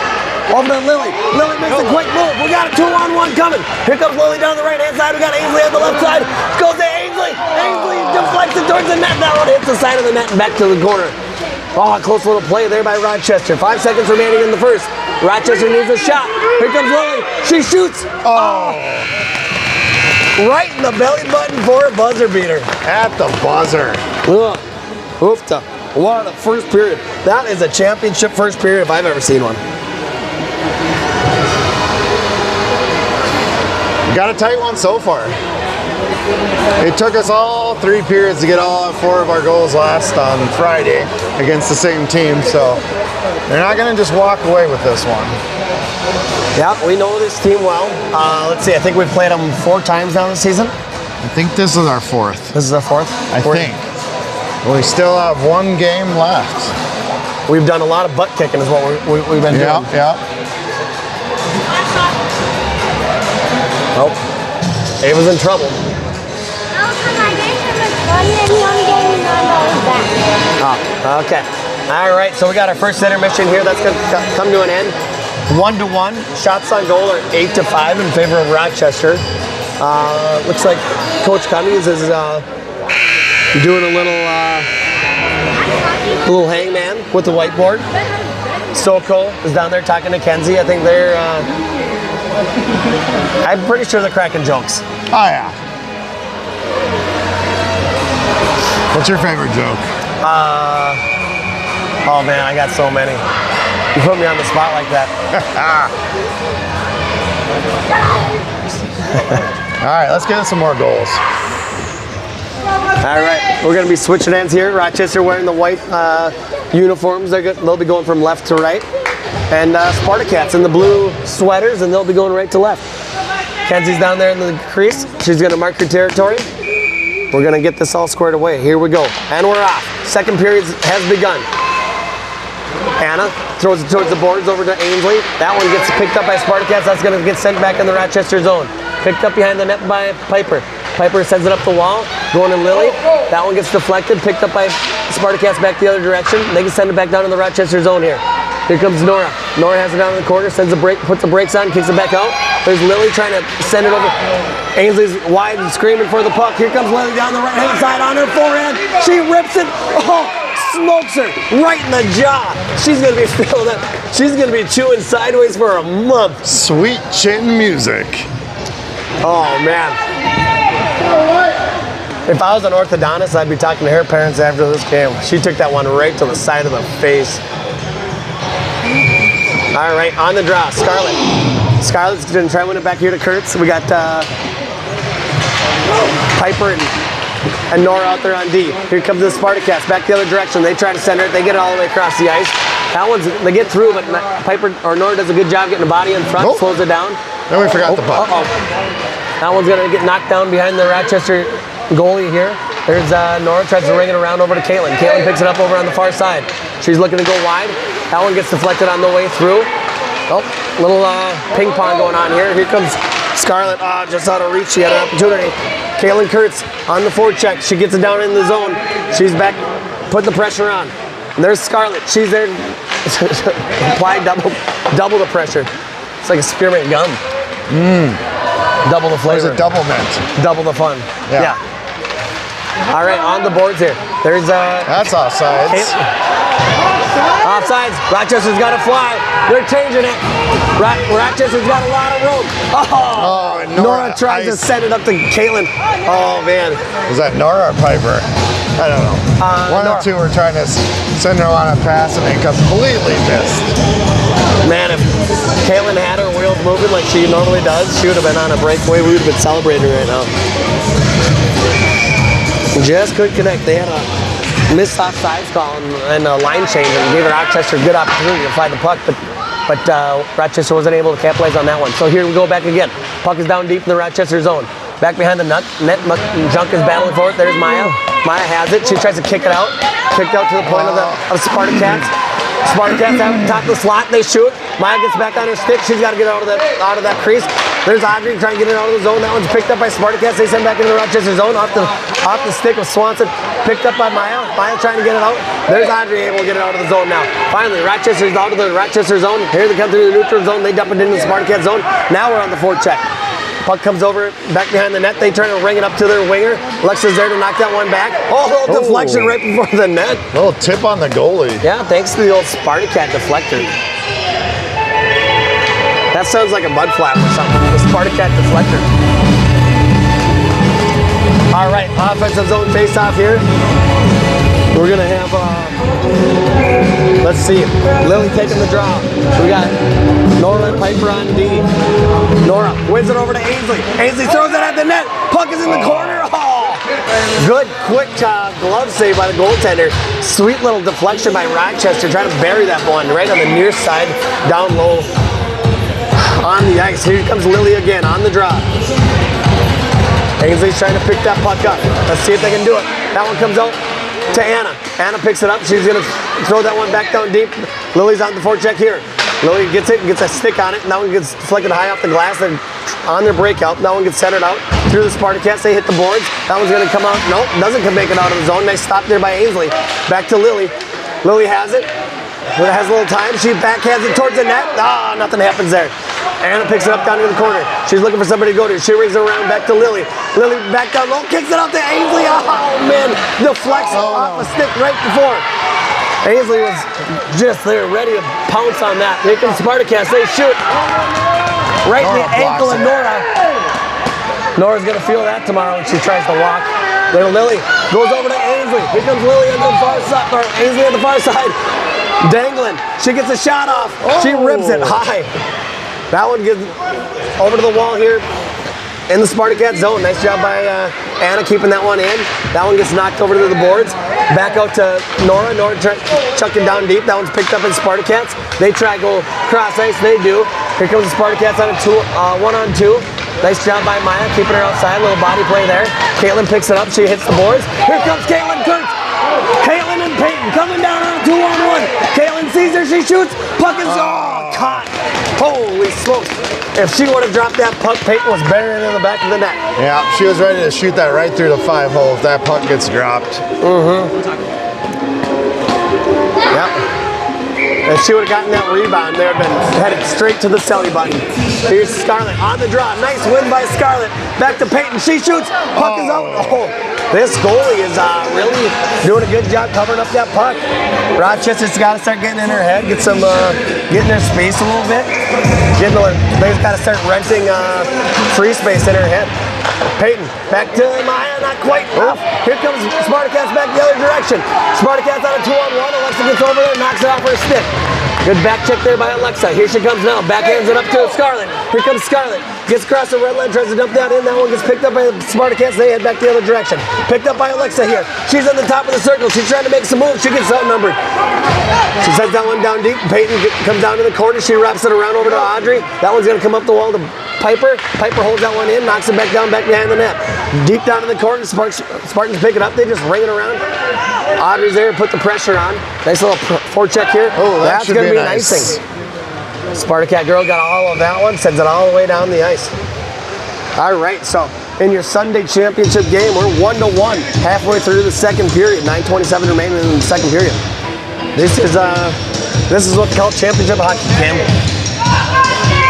Over to Lily. Lily makes a quick move. We got a 2-on-1 coming. Here comes Lily down the right-hand side. We got Ainsley on the left side. Goes to Ainsley. Ainsley deflects it towards the net. That one hits the side of the net and back to the corner. Oh, a close little play there by Rochester. 5 seconds remaining in the first. Rochester needs a shot. Here comes Lily. She shoots. Oh. Right in the belly button for a buzzer beater. At the buzzer. Oofta. What a first period. That is a championship first period if I've ever seen one. Got a tight one so far. It took us all 3 periods to get all 4 of our goals last on Friday against the same team, so they're not going to just walk away with this one. Yeah, we know this team well. Let's see, I think we've played them 4 times now this season. I think this is our 4th. This is our 4th? I think. We still have 1 game left. We've done a lot of butt kicking is what we've been doing. Yeah. Oh, Ava's in trouble. No, because I gave him a gun and he only gave me 9 Oh, okay. All right, so we got our first intermission here. That's going to come to an end. 1-1. Shots on goal are 8-5 in favor of Rochester. Looks like Coach Cummings is doing a little hangman with the whiteboard. Soko is down there talking to Kenzie. I think they're, I'm pretty sure they're cracking jokes. Oh, yeah. What's your favorite joke? Oh man, I got so many. You put me on the spot like that. All right, let's get some more goals. All right, we're going to be switching ends here. Rochester wearing the white uniforms. They'll be going from left to right. And Spartacats in the blue sweaters, and they'll be going right to left. Kenzie's down there in the crease. She's going to mark her territory. We're going to get this all squared away. Here we go. And we're off. Second period has begun. Anna throws it towards the boards over to Ainsley. That one gets picked up by Spartacats. That's going to get sent back in the Rochester zone. Picked up behind the net by Piper. Piper sends it up the wall, going to Lily. That one gets deflected, picked up by Spartacats back the other direction. They can send it back down in the Rochester zone here. Here comes Nora. Nora has it down in the corner, sends a break, puts the brakes on, kicks it back out. There's Lily trying to send it over. Ainsley's wide and screaming for the puck. Here comes Lily down the right-hand side on her forehand. She rips it. Oh, smokes her right in the jaw. She's going to be feeling it. She's going to be chewing sideways for a month. Sweet chin music. Oh, man. If I was an orthodontist, I'd be talking to her parents after this game. She took that one right to the side of the face. All right, on the draw, Scarlett. Scarlett's going to try to win it back here to Kurtz. We got Piper and Nora out there on D. Here comes the Spartacats back the other direction. They try to send it. They get it all the way across the ice. That one's, they get through, but Piper or Nora does a good job getting the body in front, slows it down. Then we forgot the puck. That one's going to get knocked down behind the Rochester goalie here. There's Nora, tries to ring it around over to Caitlin. Caitlin picks it up over on the far side. She's looking to go wide. That one gets deflected on the way through. Oh, little ping pong going on here. Here comes Scarlett, just out of reach. She had an opportunity. Caitlin Kurtz on the forecheck. She gets it down in the zone. She's back, putting the pressure on. And there's Scarlett. She's there. Apply double the pressure. It's like a spearmint gum. Double the flavor. There's a double mint. Double the fun. Yeah. All right, on the boards here. There's That's offsides. Offsides. Rochester's got to fly. They're changing it. Rochester's got a lot of room. Oh, Nora tries to send it up to Caitlin. Oh, man. Was that Nora or Piper? I don't know. One Nora. or two were trying to send her on a pass and they completely missed. Man, if Caitlin had her wheels moving like she normally does, she would have been on a breakaway. We would have been celebrating right now. Just couldn't connect. They had a missed offsides call and a line change and gave Rochester a good opportunity to fly the puck, but Rochester wasn't able to capitalize on that one. So here we go back again. Puck is down deep in the Rochester zone. Back behind the net, Junk is battling for it. There's Maya. Maya has it. She tries to kick it out. Kicked out to the point of Spartacats. Spartacats have top of the slot. They shoot. Maya gets back on her stick. She's got to get out of that crease. There's Audrey trying to get it out of the zone. That one's picked up by Spartacats. They send back into the Rochester zone off the stick of Swanson. Picked up by Maya. Maya trying to get it out. There's Audrey able to get it out of the zone now. Finally, Rochester's out of the Rochester zone. Here they come through the neutral zone. They dump it into the Spartacats zone. Now we're on the forecheck. Puck comes over, back behind the net. They try to ring it up to their winger. Alexa's there to knock that one back. Oh, little deflection right before the net. Little tip on the goalie. Yeah, thanks to the old Spartacat deflector. That sounds like a mud flap or something. The Spartacat deflector. All right, offensive zone face-off here. We're gonna have, let's see, Lily taking the draw. We got Nora and Piper on D. Nora wins it over to Ainsley. Ainsley throws it at the net. Puck is in the corner. Oh! Good, quick glove save by the goaltender. Sweet little deflection by Rochester, trying to bury that one right on the near side, down low on the ice. Here comes Lily again on the draw. Ainsley's trying to pick that puck up. Let's see if they can do it. That one comes out to Anna. Anna picks it up. She's going to throw that one back down deep. Lily's on the forecheck here. Lily gets it, gets a stick on it, and that one gets deflected high off the glass. And on their breakout. That one gets centered out through the Spartacats. They hit the boards. That one's going to come out. Nope, doesn't make it out of the zone. Nice stop there by Ainsley. Back to Lily. Lily has it. Has a little time. She backhands it towards the net. Nothing happens there. Anna picks it up down in the corner. She's looking for somebody to go to. She rings it around back to Lily. Lily back down low, kicks it out to Ainsley. Oh man, deflects off a stick right before. Ainsley was just there, ready to pounce on that. Here comes Spartacats. They shoot right in the ankle of Nora. Nora's gonna feel that tomorrow when she tries to walk. Little Lily goes over to Ainsley. Here comes Lily on the far side, or Ainsley on the far side. Dangling. She gets a shot off. She rips it high. That one gets over to the wall here in the Spartacats zone. Nice job by Anna keeping that one in. That one gets knocked over to the boards. Back out to Nora. Nora chucking down deep. That one's picked up in Spartacats. They try to go cross ice. They do. Here comes the Spartacats on a 1-on-2. Nice job by Maya keeping her outside. Little body play there. Caitlin picks it up. She hits the boards. Here comes Caitlin Kurtz. Caitlin and Peyton coming down on a 2-on-1. Caitlin sees her, she shoots. Puck is caught. Holy smokes. If she would have dropped that puck, Peyton was burying it in the back of the net. Yeah, she was ready to shoot that right through the 5-hole if that puck gets dropped. Yep. If she would have gotten that rebound, they would have been headed straight to the selly button. Here's Scarlett on the draw. Nice win by Scarlett. Back to Peyton. She shoots. Puck is out. This goalie is really doing a good job covering up that puck. Rochester's got to start getting in her head, getting their space a little bit. They've got to start renting free space in her head. Peyton, back to Maya, not quite enough. Here comes Spartacats back the other direction. Spartacats on a 2-on-1. Alexa gets over there, knocks it off her stick. Good back check there by Alexa. Here she comes now. Backhands it up to Scarlett. Here comes Scarlett. Gets across the red line, tries to dump that in. That one gets picked up by the Spartacats. They head back the other direction. Picked up by Alexa here. She's on the top of the circle. She's trying to make some moves. She gets outnumbered. She sends that one down deep. Peyton comes down to the corner. She wraps it around over to Audrey. That one's going to come up the wall to Piper. Piper holds that one in, knocks it back down, back behind the net. Deep down in the corner, Spartans pick it up. They just ring it around. Audrey's there, put the pressure on. Nice little forecheck here. That's going to be an icing. Spartacat girl got all of that one, sends it all the way down the ice. All right, so in your Sunday championship game, we're 1-1 halfway through the second period. 9:27 remaining in the second period. This is what's called championship hockey, Cam.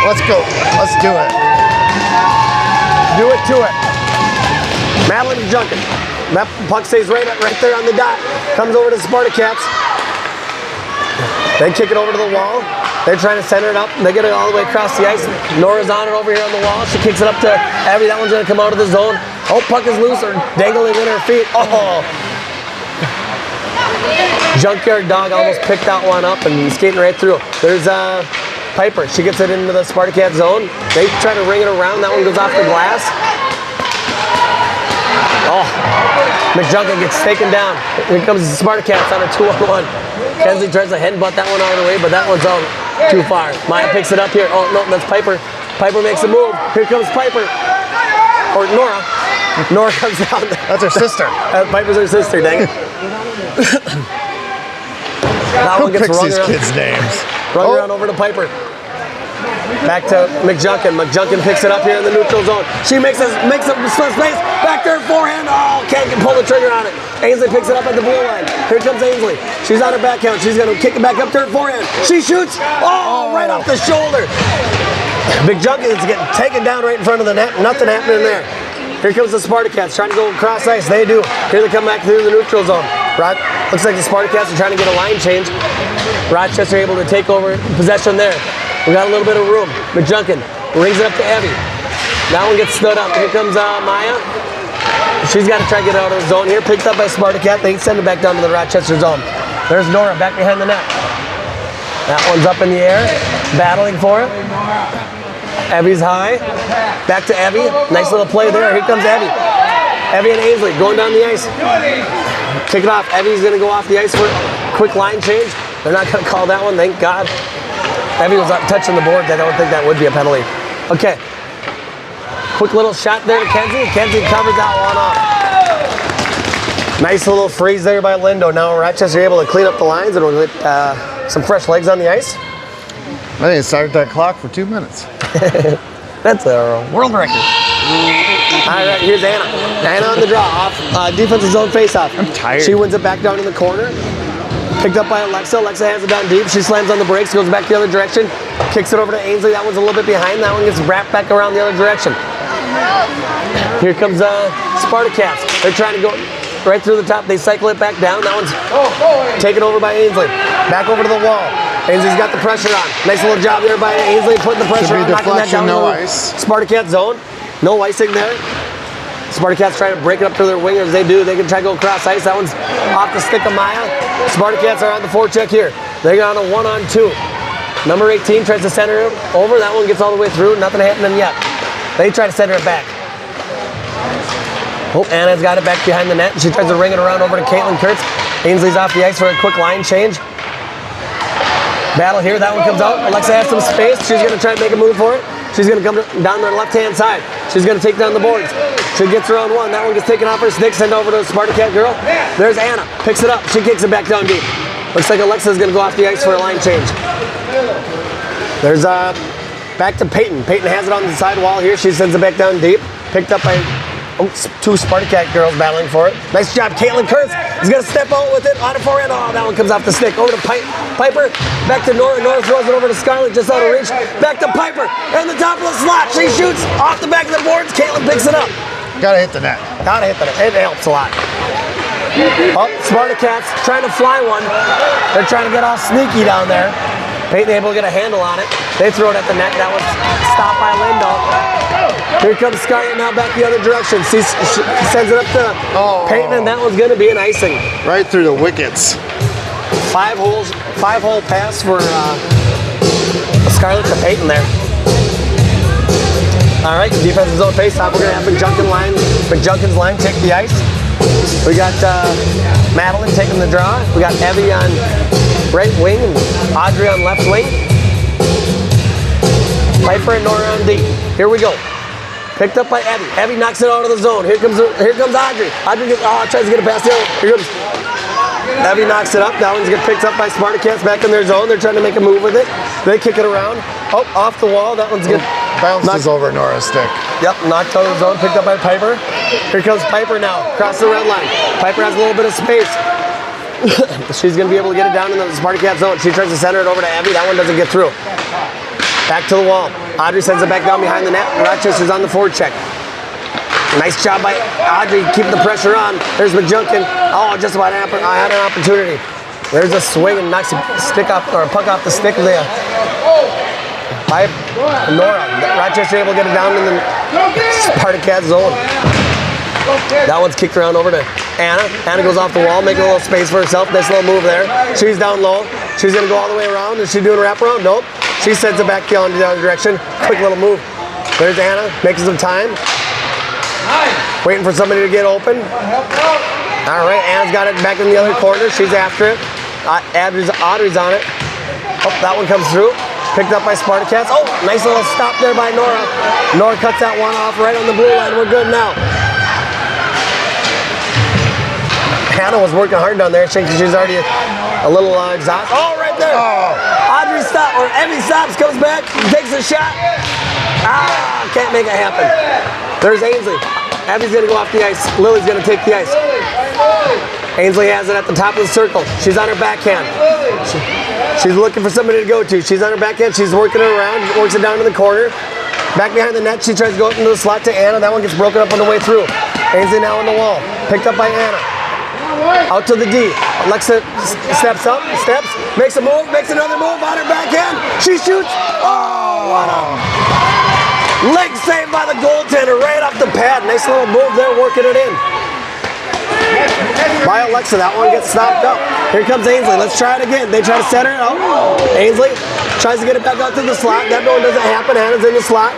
Let's go. Let's do it. Do it to it. Madeline Junkin. That puck stays right there on the dot. Comes over to the Spartacats. They kick it over to the wall. They're trying to center it up. They get it all the way across the ice. Nora's on it over here on the wall. She kicks it up to Abby. That one's going to come out of the zone. Oh, puck is loose or dangling in her feet. Oh. Junkyard Dog almost picked that one up and skating right through. There's Piper. She gets it into the Spartacat zone. They try to ring it around. That one goes off the glass. Oh, McJunkin gets taken down. Here comes the Spartacats on a 2-on-1. Kenzie tries to headbutt that one out of the way, but that one's out too far. Maya picks it up here. Oh, no, that's Piper. Piper makes a move. Here comes Piper. Or Nora. Nora comes down. That's her sister. Piper's her sister, dang it. Who picks these kids' names? Run around over to Piper. Back to McJunkin. McJunkin picks it up here in the neutral zone. She makes a split space. Back to her forehand. Oh, can't pull the trigger on it. Ainsley picks it up at the blue line. Here comes Ainsley. She's on her backhand. She's going to kick it back up to her forehand. She shoots. Oh, right off the shoulder. McJunkin is getting taken down right in front of the net. Nothing happening there. Here comes the Spartacats trying to go across ice. They do. Here they come back through the neutral zone. Looks like the Spartacats are trying to get a line change. Rochester able to take over possession there. We got a little bit of room. McJunkin rings it up to Evie. That one gets stood up. Here comes Maya. She's got to try to get out of the zone here. Picked up by Spartacat. They send it back down to the Rochester zone. There's Nora back behind the net. That one's up in the air. Battling for it. Evie's high. Back to Evie. Nice little play there. Here comes Evie. Evie and Ainsley going down the ice. Kick it off. Evie's going to go off the ice for a quick line change. They're not going to call that one, thank God. Evie was not touching the board. I don't think that would be a penalty. Okay. Quick little shot there to Kenzie. Kenzie covers that one off. Nice little freeze there by Lindo. Now Rochester able to clean up the lines and we'll get some fresh legs on the ice. I think it started that clock for 2 minutes. That's a world record. All right, here's Anna. Anna on the draw, off defensive zone face-off. I'm tired. She wins it back down in the corner. Picked up by Alexa. Alexa has it down deep. She slams on the brakes, goes back the other direction. Kicks it over to Ainsley. That one's a little bit behind. That one gets wrapped back around the other direction. Here comes Spartacats. They're trying to go right through the top. They cycle it back down. That one's taken over by Ainsley. Back over to the wall. Ainsley's got the pressure on. Nice little job there by Ainsley, putting the pressure on, knocking that down. No ice. Spartacat zone. No icing there. Spartacats try to break it up to their wingers. They do. They can try to go cross ice. That one's off the stick of Maya. Spartacats are on the forecheck here. They're on a 1-on-2. Number 18 tries to center it over. That one gets all the way through. Nothing happening yet. They try to center it back. Oh, Anna's got it back behind the net. She tries to ring it around over to Caitlin Kurtz. Ainsley's off the ice for a quick line change. Battle here. That one comes out. Alexa has some space. She's going to try to make a move for it. She's going to come down the left-hand side. She's going to take down the boards. She gets her on one. That one gets taken off her stick, sent over to the Spartacat girl. There's Anna. Picks it up. She kicks it back down deep. Looks like Alexa's going to go off the ice for a line change. There's back to Peyton. Peyton has it on the side wall here. She sends it back down deep. Picked up by two Spartacat girls battling for it. Nice job. Caitlin Kurtz is going to step out with it on a forehand. Oh, that one comes off the stick. Over to Piper. Back to Nora. Nora throws it over to Scarlett just out of reach. Back to Piper. And the top of the slot. She shoots off the back of the boards. Caitlin picks it up. Gotta hit the net. Gotta hit the net. It helps a lot. Oh, Spartacats trying to fly one. They're trying to get all sneaky down there. Peyton able to get a handle on it. They throw it at the net. That was stopped by Lindahl. Here comes Scarlett now back the other direction. She sends it up to Peyton, and that one's going to be an icing. Right through the wickets. Five-hole pass for Scarlett to Peyton there. All right, defensive zone face-off. We're going to have McJunkin's line take the ice. We got Madeline taking the draw. We got Evie on right wing and Audrey on left wing. Piper and Nora on D. Here we go. Picked up by Evie. Evie knocks it out of the zone. Here comes Audrey. Audrey tries to get it past the other. Here comes Evie, knocks it up. That one's get picked up by Spartacats back in their zone. They're trying to make a move with it. They kick it around. Oh, off the wall. That one's good. Bounces over Nora's stick. Yep, knocked out of the zone. Picked up by Piper. Here comes Piper now. Across the red line. Piper has a little bit of space. She's going to be able to get it down in the Spartacat zone. She tries to center it over to Evie. That one doesn't get through. Back to the wall. Audrey sends it back down behind the net. Rochester's on the forward check. Nice job by Audrey keeping the pressure on. There's McJunkin. Oh, just about I had an opportunity. There's a swing and knocks a stick up or a puck off the stick there. By Nora. Rochester able to get it down in the Spartacat zone. That one's kicked around over to Anna. Anna goes off the wall, making a little space for herself. Nice little move there. She's down low. She's going to go all the way around. Is she doing a wraparound? Nope. She sends it back down the other direction. Quick little move. There's Anna, making some time. Waiting for somebody to get open. All right, Anna's got it back in the other corner. She's after it. Audrey's on it. Oh, that one comes through. Picked up by Spartacats. Oh, nice little stop there by Nora. Nora cuts that one off right on the blue line. We're good now. Hannah was working hard down there. She's already a little exhausted. Oh, right there. Audrey stops, or Evie stops, comes back, takes a shot. Can't make it happen. There's Ainsley. Evie's going to go off the ice. Lily's going to take the ice. Ainsley has it at the top of the circle. She's on her backhand. She's looking for somebody to go to. She's on her backhand. She's working it around. Works it down in the corner. Back behind the net. She tries to go into the slot to Anna. That one gets broken up on the way through. Ainsley now on the wall. Picked up by Anna. Out to the D. Alexa steps up, makes a move, makes another move on her backhand. She shoots. Oh, what a leg save by the goaltender right off the pad. Nice little move there, working it in. By Alexa, that one gets stopped up. Here comes Ainsley. Let's try it again. They try to center it out. Ainsley tries to get it back out to the slot. That one doesn't happen. Hannah's in the slot.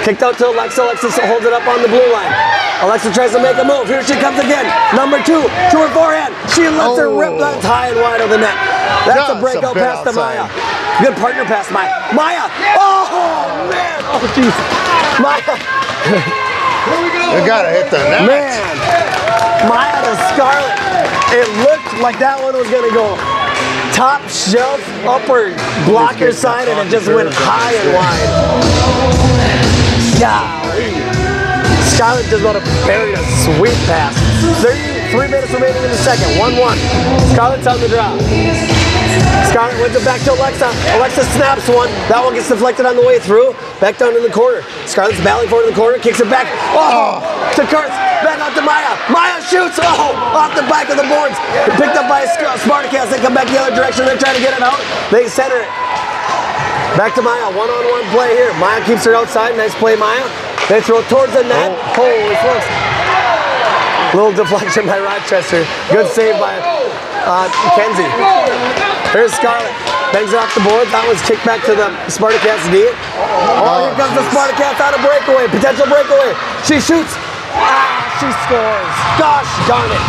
Kicked out to Alexa. Alexa holds it up on the blue line. Alexa tries to make a move. Here she comes again. Number 2 to her forehand. She lets her rip that high and wide of the net. That's a breakout pass to Maya. Good partner pass, Maya. Maya! Oh, man! Oh, jeez. Maya! You gotta hit the net. Man! Maya to Scarlett. It looked like that one was going to go top shelf upper blocker side, and it just went high and wide. Golly. Scarlett just about to bury a sweet pass. 3 minutes remaining in the second. 1-1. Scarlett's on the draw. Scarlett wins it back to Alexa. Alexa snaps one. That one gets deflected on the way through. Back down in the corner. Scarlett's battling for it in the corner. Kicks it back. Oh! To Kurtz. Back out to Maya. Maya shoots. Oh! Off the back of the boards. Picked up by Spartacats. They come back the other direction. They're trying to get it out. They center it. Back to Maya. One-on-one play here. Maya keeps her outside. Nice play, Maya. They throw it towards the net. Holy smokes. Little deflection by Rochester. Good save by Kenzie. Here's Scarlett. Bangs it off the board. That one's kicked back to the Spartacats D. Oh, here comes the Spartacats on a breakaway. Potential breakaway. She shoots. She scores. Gosh darn it.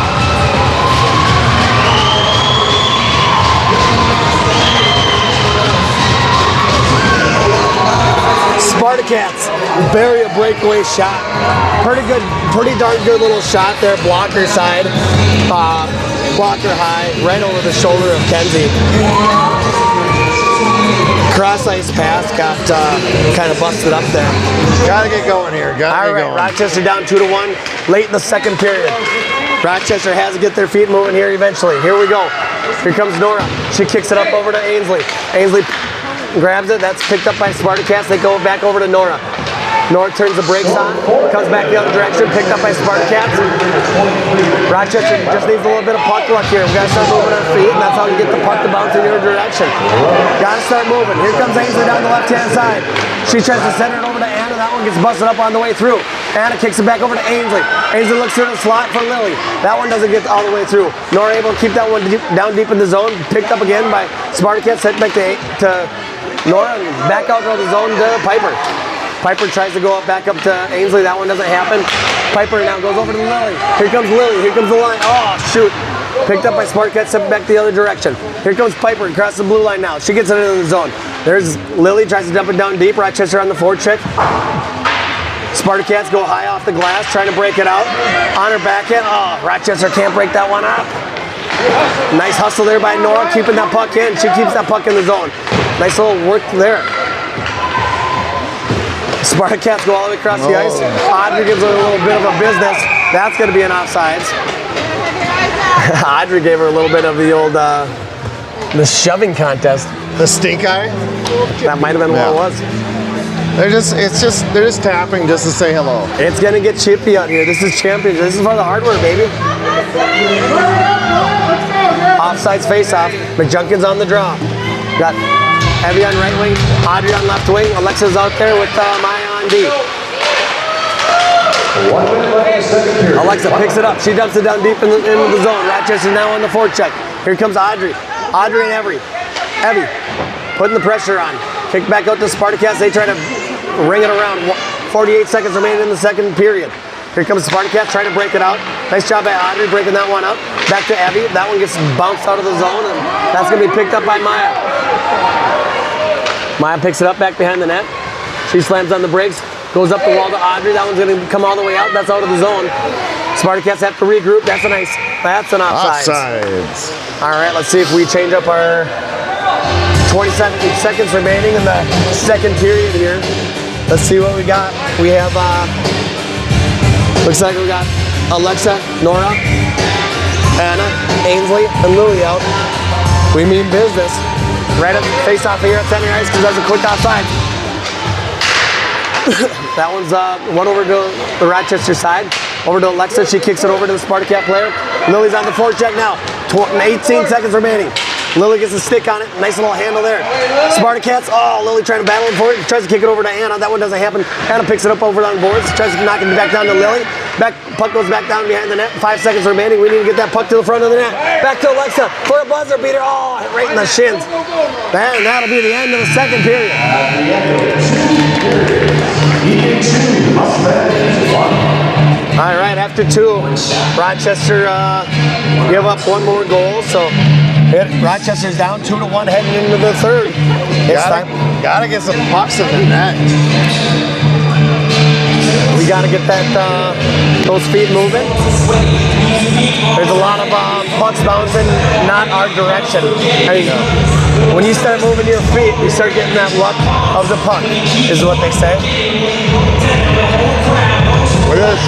Spartacats bury a breakaway shot. Pretty darn good little shot there. Blocker side. Blocker high, right over the shoulder of Kenzie. Cross ice pass got kind of busted up there. Gotta get going here. Gotta get going. Rochester down 2-1 late in the second period. Rochester has to get their feet moving here eventually. Here we go. Here comes Nora. She kicks it up over to Ainsley. Ainsley grabs it. That's picked up by Spartacats. They go back over to Nora. Nora turns the brakes on, comes back the other direction, picked up by Spartacats. Rochester just needs a little bit of puck luck here. We gotta start moving our feet, and that's how you get the puck to bounce in your direction. Gotta start moving. Here comes Ainsley down the left-hand side. She tries to center it over to Anna. That one gets busted up on the way through. Anna kicks it back over to Ainsley. Ainsley looks through the slot for Lily. That one doesn't get all the way through. Nora able to keep that one down deep in the zone. Picked up again by Spartacats. Sent back to Nora and back out to the zone to Piper. Piper tries to go back up to Ainsley. That one doesn't happen. Piper now goes over to Lily. Here comes Lily. Here comes the line. Oh, shoot. Picked up by Spartacats, sent back the other direction. Here comes Piper across the blue line now. She gets it into the zone. There's Lily, tries to dump it down deep. Rochester on the forecheck. Spartacats go high off the glass, trying to break it out. On her backhand. Oh, Rochester can't break that one up. Nice hustle there by Nora, keeping that puck in. She keeps that puck in the zone. Nice little work there. Spartacats go all the way across the ice. Audrey gives a little bit of a business. That's going to be an offsides. Audrey gave her a little bit of the old the shoving contest. The stink eye? That might have been what it was. They're just tapping just to say hello. It's going to get chippy out here. This is championship. This is for the hardware, baby. Offsides face-off. McJunkin's on the draw. Got Evie on right wing, Audrey on left wing. Alexa's out there with Maya on D. Alexa picks it up. She dumps it down deep into the zone. Rochester now on the forecheck. Here comes Audrey. Audrey and Evie putting the pressure on. Kick back out to Spartacats. They try to ring it around. 48 seconds remaining in the second period. Here comes Spartacats trying to break it out. Nice job by Audrey breaking that one up. Back to Evie. That one gets bounced out of the zone, and that's going to be picked up by Maya. Maya picks it up back behind the net. She slams on the brakes, goes up the wall to Audrey. That one's going to come all the way out. That's out of the zone. Spartacats have to regroup. That's an offside. Offsides. All right, let's see if we change up our 20 seconds remaining in the second period here. Let's see what we got. We have, looks like we got Alexa, Nora, Anna, Ainsley, and Lily out. We mean business. Right at face off here at center ice because that's a quick offside. That one's one over to the Rochester side. Over to Alexa. She kicks it over to the Spartacat player. Lily's on the forecheck now. 18 seconds remaining. Lily gets a stick on it. Nice little handle there. Spartacats. Oh, Lily trying to battle for it. Tries to kick it over to Anna. That one doesn't happen. Anna picks it up over on boards. Tries to knock it back down to Lily. Puck goes back down behind the net. 5 seconds remaining. We need to get that puck to the front of the net. Back to Alexa for a buzzer beater. Oh, right in the shins. And that'll be the end of the second period. All right, after two, Rochester give up one more goal. So Rochester's down 2-1 heading into the third. Gotta get some pucks in the net. We got to get that those feet moving. There's a lot of pucks bouncing, not our direction. There you go. When you start moving your feet, you start getting that luck of the puck, is what they say. Look at this.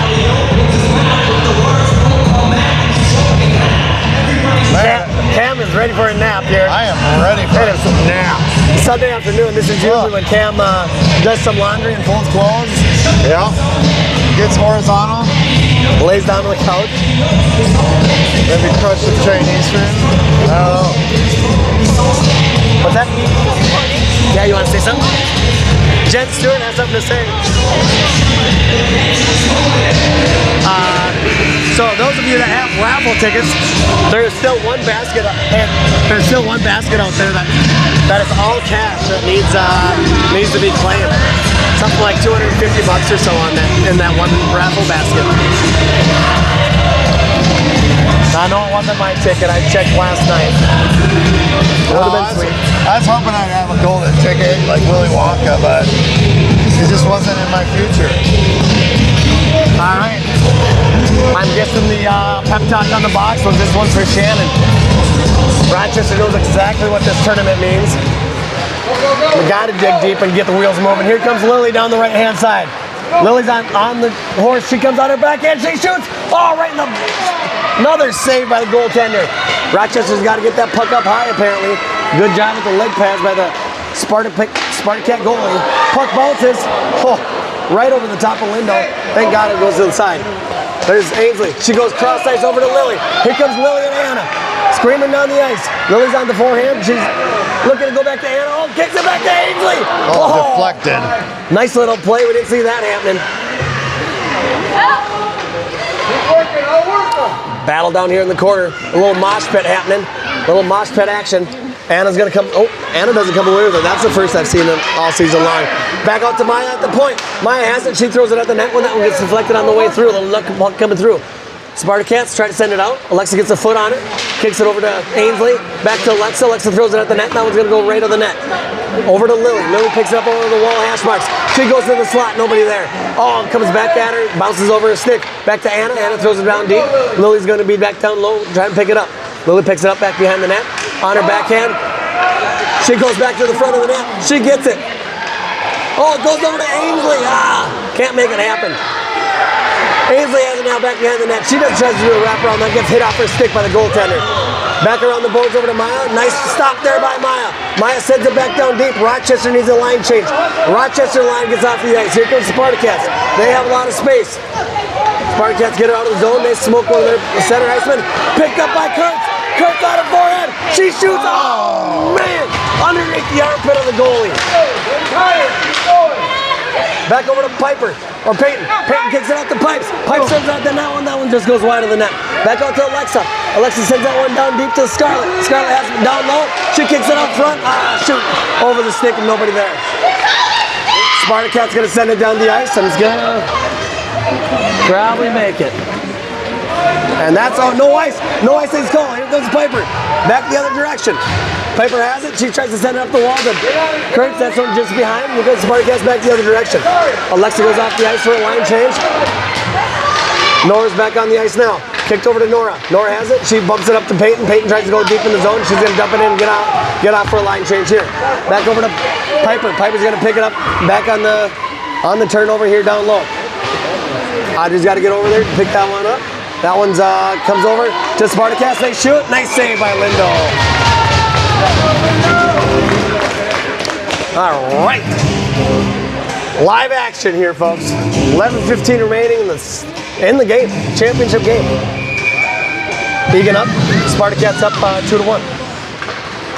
Cam is ready for a nap here. I am ready for a nap. Sunday afternoon, this is usually when Cam does some laundry and folds clothes. Yeah. Gets horizontal. Lays down on the couch. Maybe crush some Chinese food. I don't know. What's that? Yeah, you want to say something? Jen Stewart has something to say. So those of you that have raffle tickets, there's still one basket out there that is all cash that needs to be claimed. Something like $250 or so on that in that one raffle basket. I know it wasn't my ticket. I checked last night. It would have been sweet. I was hoping I'd have a golden ticket like Willy Wonka, but it just wasn't in my future. All right. I'm guessing the pep talk on the box was this one's for Shannon. Rochester knows exactly what this tournament means. We got to dig deep and get the wheels moving. Here comes Lily down the right-hand side. Lily's on the horse. She comes on her backhand. She shoots. Oh, right in the... Another save by the goaltender. Rochester's got to get that puck up high, apparently. Good job with the leg pass by the Spartacat goalie. Puck bounces. Oh, right over the top of Lindo. Thank God it goes to the side. There's Ainsley. She goes cross ice over to Lily. Here comes Lily and Anna. Screaming down the ice. Lily's on the forehand. She's looking to go back to Anna. Oh, kicks it back to Ainsley. Oh, deflected. Nice little play. We didn't see that happening. Battle down here in the corner. A little mosh pit happening. A little mosh pit action. Anna's going to come. Oh, Anna doesn't come away with it. That's the first I've seen all season long. Back out to Maya at the point. Maya has it. She throws it at the net when that one gets deflected on the way through. A little luck coming through. Spartacats try to send it out. Alexa gets a foot on it. Kicks it over to Ainsley. Back to Alexa. Alexa throws it at the net. That one's going to go right on the net. Over to Lily. Lily picks it up over the wall hash marks. She goes to the slot. Nobody there. Oh, comes back at her. Bounces over a stick. Back to Anna. Anna throws it down deep. Lily's going to be back down low. Trying to pick it up. Lily picks it up back behind the net. On her backhand. She goes back to the front of the net. She gets it. Oh, it goes over to Ainsley. Can't make it happen. Ainsley has it now back behind the net. She does try to do a wraparound that gets hit off her stick by the goaltender. Back around the boards over to Maya. Nice stop there by Maya. Maya sends it back down deep. Rochester needs a line change. Rochester line gets off the ice. Here comes Spartacats. They have a lot of space. Spartacats get it out of the zone. They smoke one of their center icemen. Picked up by Kurtz. Kurtz on her forehead. She shoots. Oh, man. Underneath the armpit of the goalie. Back over to Piper. Or Peyton. Peyton kicks it out the pipes. Pipe sends out the net one. That one just goes wide of the net. Back out to Alexa. Alexa sends that one down deep to Scarlett. Scarlett has it down low. She kicks it up front. Shoot. Over the stick and nobody there. Spartacat's going to send it down the ice and it's going to probably make it. And that's all. No ice. No ice is called. Here goes Piper. Back the other direction. Piper has it. She tries to send it up the wall to Kurtz. That's one just behind. Here goes Spartacats back the other direction. Alexa goes off the ice for a line change. Nora's back on the ice now. Kicked over to Nora. Nora has it. She bumps it up to Peyton. Peyton tries to go deep in the zone. She's going to dump it in and get off for a line change here. Back over to Piper. Piper's going to pick it up back on the turnover here down low. Audrey's got to get over there to pick that one up. That one's comes over to Spartacats. They shoot. Nice save by Lindo. All right. Live action here, folks. 11:15 remaining in the game, championship game. Egan up. Spartacats up 2-1.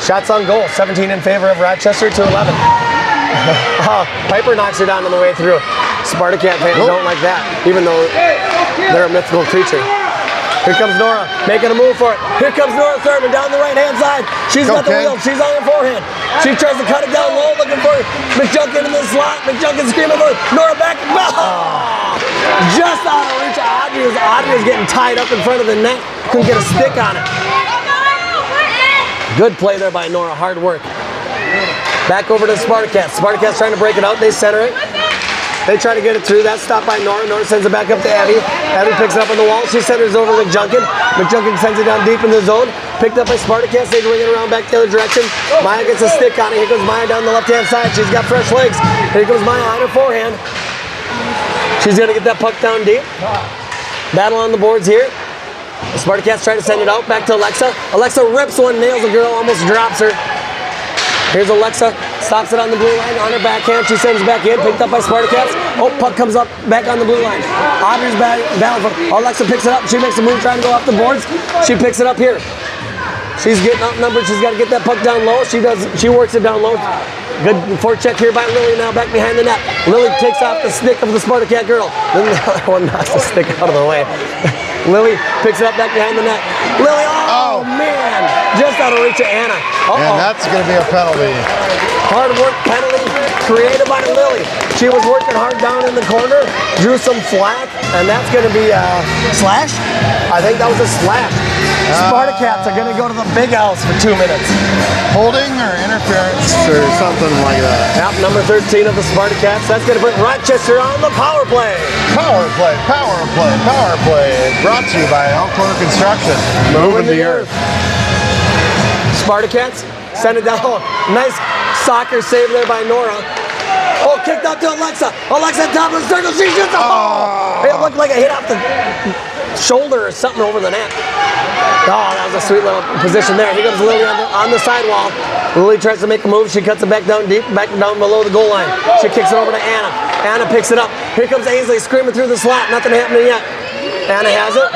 Shots on goal. 17 in favor of Rochester to 11. Piper knocks her down on the way through. Spartacat fans don't like that, even though they're a mythical creature. Here comes Nora, making a move for it. Here comes Nora Thurman down the right-hand side. She's got the wheel. She's on her forehand. She tries to cut it down low, looking for McJunkin in the slot. McJunkin screaming for Nora back. Oh, just out of reach. Audrey was getting tied up in front of the net. Couldn't get a stick on it. Good play there by Nora. Hard work. Back over to Spartacats. Spartacats trying to break it out. They center it. They try to get it through. That's stopped by Nora. Nora sends it back up to Abby. Abby picks it up on the wall. She centers over McJunkin. McJunkin sends it down deep in the zone. Picked up by Spartacats. They bring it around back the other direction. Maya gets a stick on it. Here comes Maya down the left-hand side. She's got fresh legs. Here comes Maya on her forehand. She's going to get that puck down deep. Battle on the boards here. The Spartacats try to send it out. Back to Alexa. Alexa rips one, nails the girl, almost drops her. Here's Alexa, stops it on the blue line, on her backhand. She sends it back in, picked up by Spartacats. Oh, puck comes up, back on the blue line. Audrey's battle. Alexa picks it up. She makes a move trying to go off the boards. She picks it up here. She's getting outnumbered. She's got to get that puck down low. She works it down low. Good forecheck here by Lily now, back behind the net. Lily takes off the stick of the Spartacat girl. Then the other one knocks the stick out of the way. Lily picks it up back behind the net. Lily, oh man, just out of reach of Anna. And that's going to be a penalty. Hard work penalty created by Lily. She was working hard down in the corner, drew some flack, and that's going to be a slash? I think that was a slash. Spartacats are going to go to the big house for 2 minutes. Holding or interference or something like that. Yep, number 13 of the Spartacats. That's going to put Rochester on the power play. Power play, power play, power play. Brought to you by Elkhorn Construction. Moving the earth. Spartacats send it down. Oh, nice soccer save there by Nora. Oh, kicked out to Alexa. Alexa top of the circle. She shoots. Oh! It looked like a hit off the shoulder or something over the net. Oh, that was a sweet little position there. Here comes Lily on the sidewall. Lily tries to make a move. She cuts it back down deep, back down below the goal line. She kicks it over to Anna. Anna picks it up. Here comes Ainsley screaming through the slot. Nothing happening yet. Anna has it.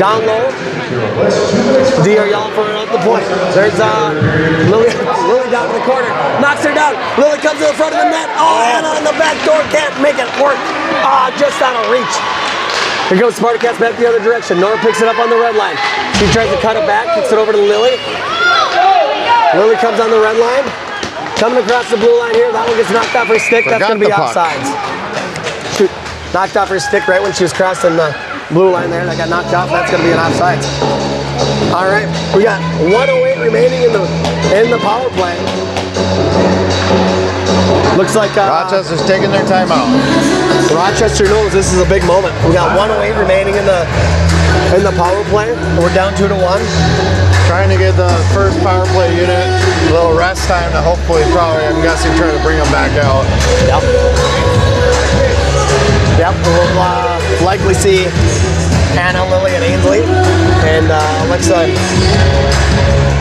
Down low. D are yelling for it at the point. There's Lily down in the corner. Knocks her down. Lily comes to the front of the net. Oh, Anna on the back door can't make it work. Just out of reach. Here goes Spartacats back the other direction. Nora picks it up on the red line. She tries to cut it back, kicks it over to Lily. Lily comes on the red line. Coming across the blue line here. That one gets knocked off her stick. That's going to be offsides. Knocked off her stick right when she was crossing the blue line there. That got knocked off. That's going to be an offsides. All right, we got 1:08 remaining in the power play. Looks like Rochester's taking their timeout. Rochester knows this is a big moment. We got 1:08 remaining in the power play. We're down 2-1. Trying to get the first power play unit a little rest time to hopefully, probably, I'm guessing, try to bring them back out. Yep, we'll likely see Anna, Lily, and Ainsley, and Alexa, and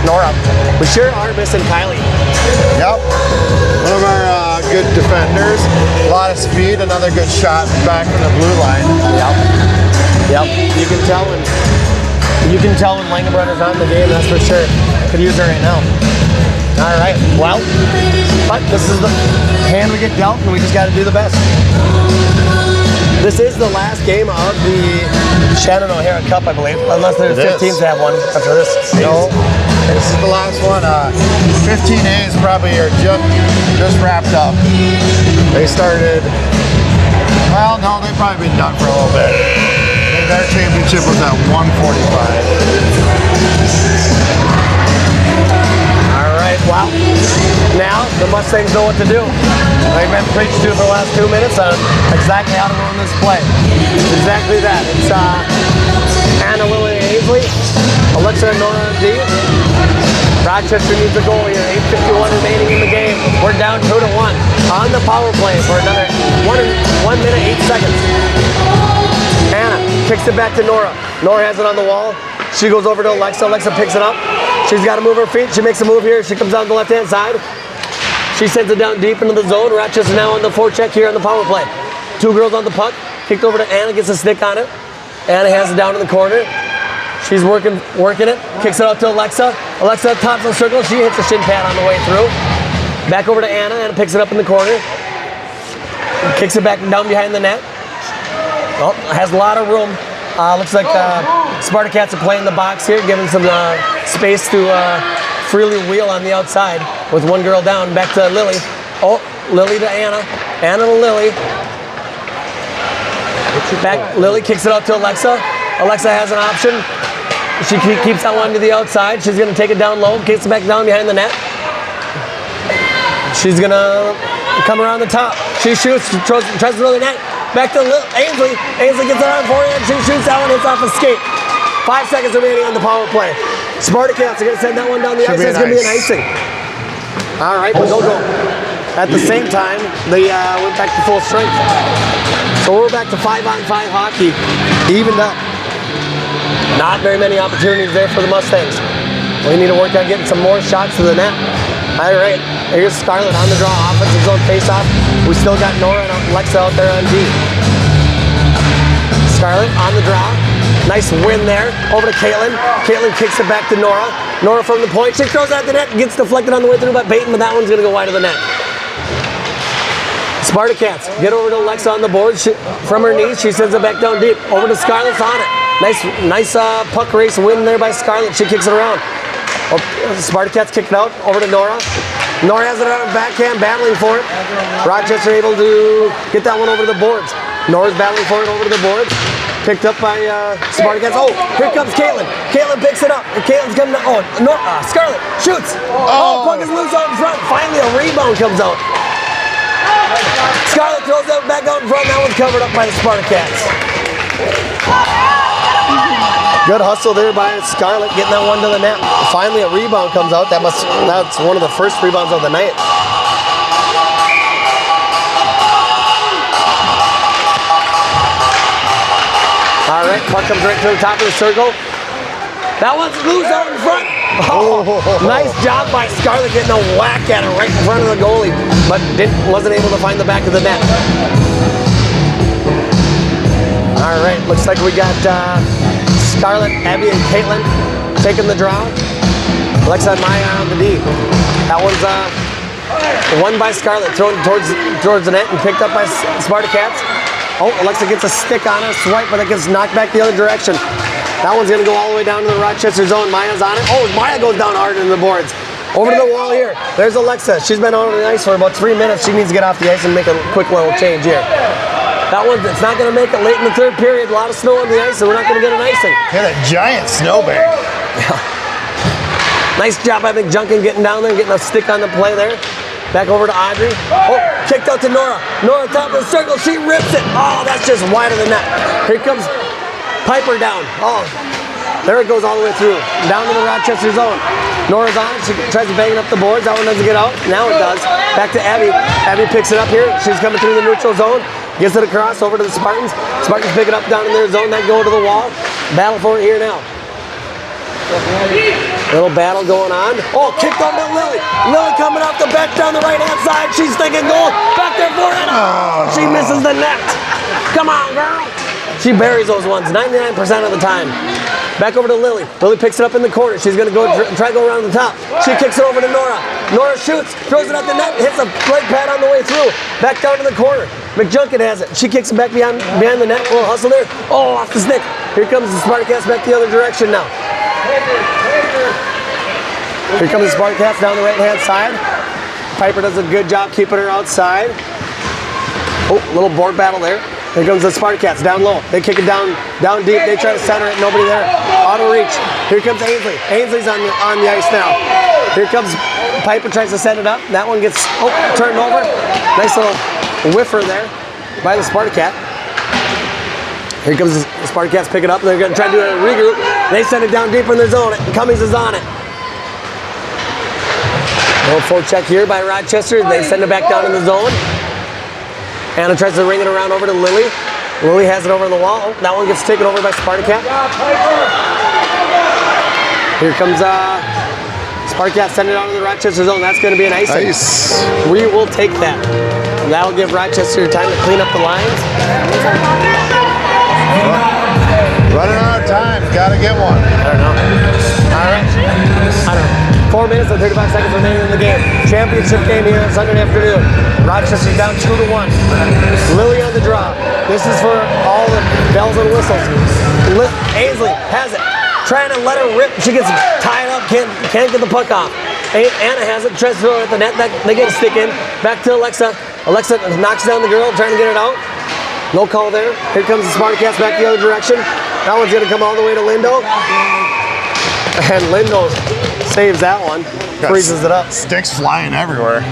Nora. We sure are missing Kylie. Yep. One of our good defenders. A lot of speed. Another good shot back from the blue line. Yep. You can tell when Langenbrunner's on the game, that's for sure. Could use her right now. All right. Well, but this is the hand we get dealt, and we just got to do the best. This is the last game of the Shannon O'Hara Cup, I believe, unless there's 15 teams that have one after this. No, this is the last one. 15As probably are just wrapped up. They started, well, no, they've probably been done for a little bit. Their championship was at 145. All right, well, now the Mustangs know what to do. They've been preached to for the last 2 minutes on exactly how to run this play. Exactly that. It's Anna, Lily, and Ainsley, Alexa, and Nora, and D. Rochester needs a goal here. 8:51 remaining in the game. We're down 2-1 on the power play for another 1 minute, 8 seconds. Anna kicks it back to Nora. Nora has it on the wall. She goes over to Alexa. Alexa picks it up. She's got to move her feet. She makes a move here. She comes down the left-hand side. She sends it down deep into the zone. Rochester now on the forecheck here on the power play. 2 girls on the puck. Kicked over to Anna. Gets a stick on it. Anna has it down in the corner. She's working it. Kicks it out to Alexa. Alexa tops the circle. She hits a shin pad on the way through. Back over to Anna. Anna picks it up in the corner. Kicks it back down behind the net. Oh, has a lot of room. Looks like Spartacats are playing the box here, giving some space to freely wheel on the outside with 1 girl down. Back to Lily. Oh, Lily to Anna. Anna to Lily. Back, Lily kicks it out to Alexa. Alexa has an option. She keeps that one to the outside. She's going to take it down low, kicks it back down behind the net. She's going to come around the top. She shoots, tries to throw the net. Back to Ainsley. Ainsley gets it on forehand. She shoots that one, hits off a skate. 5 seconds remaining on the power play. Spartacats are going to send that one down the ice. It's going to be an icing. All right, go. At the same time, they went back to full strength. So we're back to 5-on-5 hockey. Evened up. Not very many opportunities there for the Mustangs. We need to work on getting some more shots to the net. All right, here's Scarlett on the draw. Offensive zone face-off. We still got Nora and Alexa out there on D. Scarlett on the draw. Nice win there. Over to Caitlin. Caitlin kicks it back to Nora. Nora from the point. She throws it at the net. Gets deflected on the way through by Baton, but that one's going to go wide of the net. Spartacats get over to Alexa on the board. From her knees, she sends it back down deep. Over to Scarlett's on it. Nice puck race win there by Scarlett. She kicks it around. Spartacats kick it out. Over to Nora. Nora has it on her backhand, battling for it. Rochester able to get that one over the boards. Nora's battling for it over to the boards. Picked up by Spartacats. Oh, here comes Caitlin. Caitlin picks it up. Caitlin's coming to, Scarlett shoots. Oh, puck is loose out in front. Finally, a rebound comes out. Scarlett throws that back out in front. That one's covered up by the Spartacats. Good hustle there by Scarlett, getting that one to the net. Finally, a rebound comes out. That's one of the first rebounds of the night. All right, puck comes right to the top of the circle. That one's loose out in front. Oh, nice job by Scarlett getting a whack at it right in front of the goalie, but wasn't able to find the back of the net. All right, looks like we got Scarlett, Abby, and Caitlin taking the draw. Alexa and Maya on the D. That one's won by Scarlett, thrown towards the net and picked up by Spartacats. Oh, Alexa gets a stick on a swipe, but it gets knocked back the other direction. That one's going to go all the way down to the Rochester zone. Maya's on it. Oh, Maya goes down hard in the boards. Over to the wall here. There's Alexa. She's been on the ice for about 3 minutes. She needs to get off the ice and make a quick little change here. That one, it's not going to make it late in the third period. A lot of snow on the ice, so we're not going to get an icing. Hit a giant snowbank. Nice job by McJunkin getting down there and getting a stick on the play there. Back over to Audrey. Oh, kicked out to Nora. Nora top of the circle. She rips it. Oh, that's just wide of the net. Here comes Piper down. Oh, there it goes all the way through. Down to the Rochester zone. Nora's on it. She tries to bang it up the boards. That one doesn't get out. Now it does. Back to Abby. Abby picks it up here. She's coming through the neutral zone. Gets it across over to the Spartans. Spartans pick it up down in their zone. Then go to the wall. Battle for it here now. Little battle going on. Oh, kicked over to Lily. Lily coming off the back down the right-hand side. She's thinking goal. Back there for it. Oh, she misses the net. Come on, girl. She buries those ones 99% of the time. Back over to Lily. Lily picks it up in the corner. She's going to go try to go around the top. She kicks it over to Nora. Nora shoots, throws it up the net, hits a leg pad on the way through. Back down to the corner. McJunkin has it. She kicks it back behind the net. A little hustle there. Oh, off the stick. Here comes the Spartacats back the other direction now. Here comes the Spartacats down the right-hand side. Piper does a good job keeping her outside. Oh, little board battle there. Here comes the Spartacats down low. They kick it down deep. They try to center it. Nobody there. Auto reach. Here comes Ainsley. Ainsley's on the ice now. Here comes Piper, tries to set it up. That one gets turned over. Nice little whiffer there by the Spartacat. Here comes the Spartacats, pick it up. They're going to try to do a regroup. They send it down deeper in their zone. Cummings is on it. Little forecheck here by Rochester. They send it back down in the zone. Anna tries to ring it around over to Lily. Lily has it over the wall. That one gets taken over by Spartacat. Here comes Spartacat sending it out of the Rochester zone. That's going to be an icing. Nice. We will take that. And that'll give Rochester time to clean up the lines. Running out of time. Gotta get one. I don't know. All right. I don't know. 4 minutes and 35 seconds remaining in the game. Championship game here on Sunday afternoon. Rochester's down 2-1. Lily on the draw. This is for all the bells and whistles. Ainsley has it. Trying to let her rip. She gets tied up. Can't get the puck off. Anna has it. Tries to throw it at the net. They get a stick in. Back to Alexa. Alexa knocks down the girl. Trying to get it out. No call there. Here comes the Spartacats back the other direction. That one's going to come all the way to Lindo. And Lindo saves that one. Freezes it up. Sticks flying everywhere.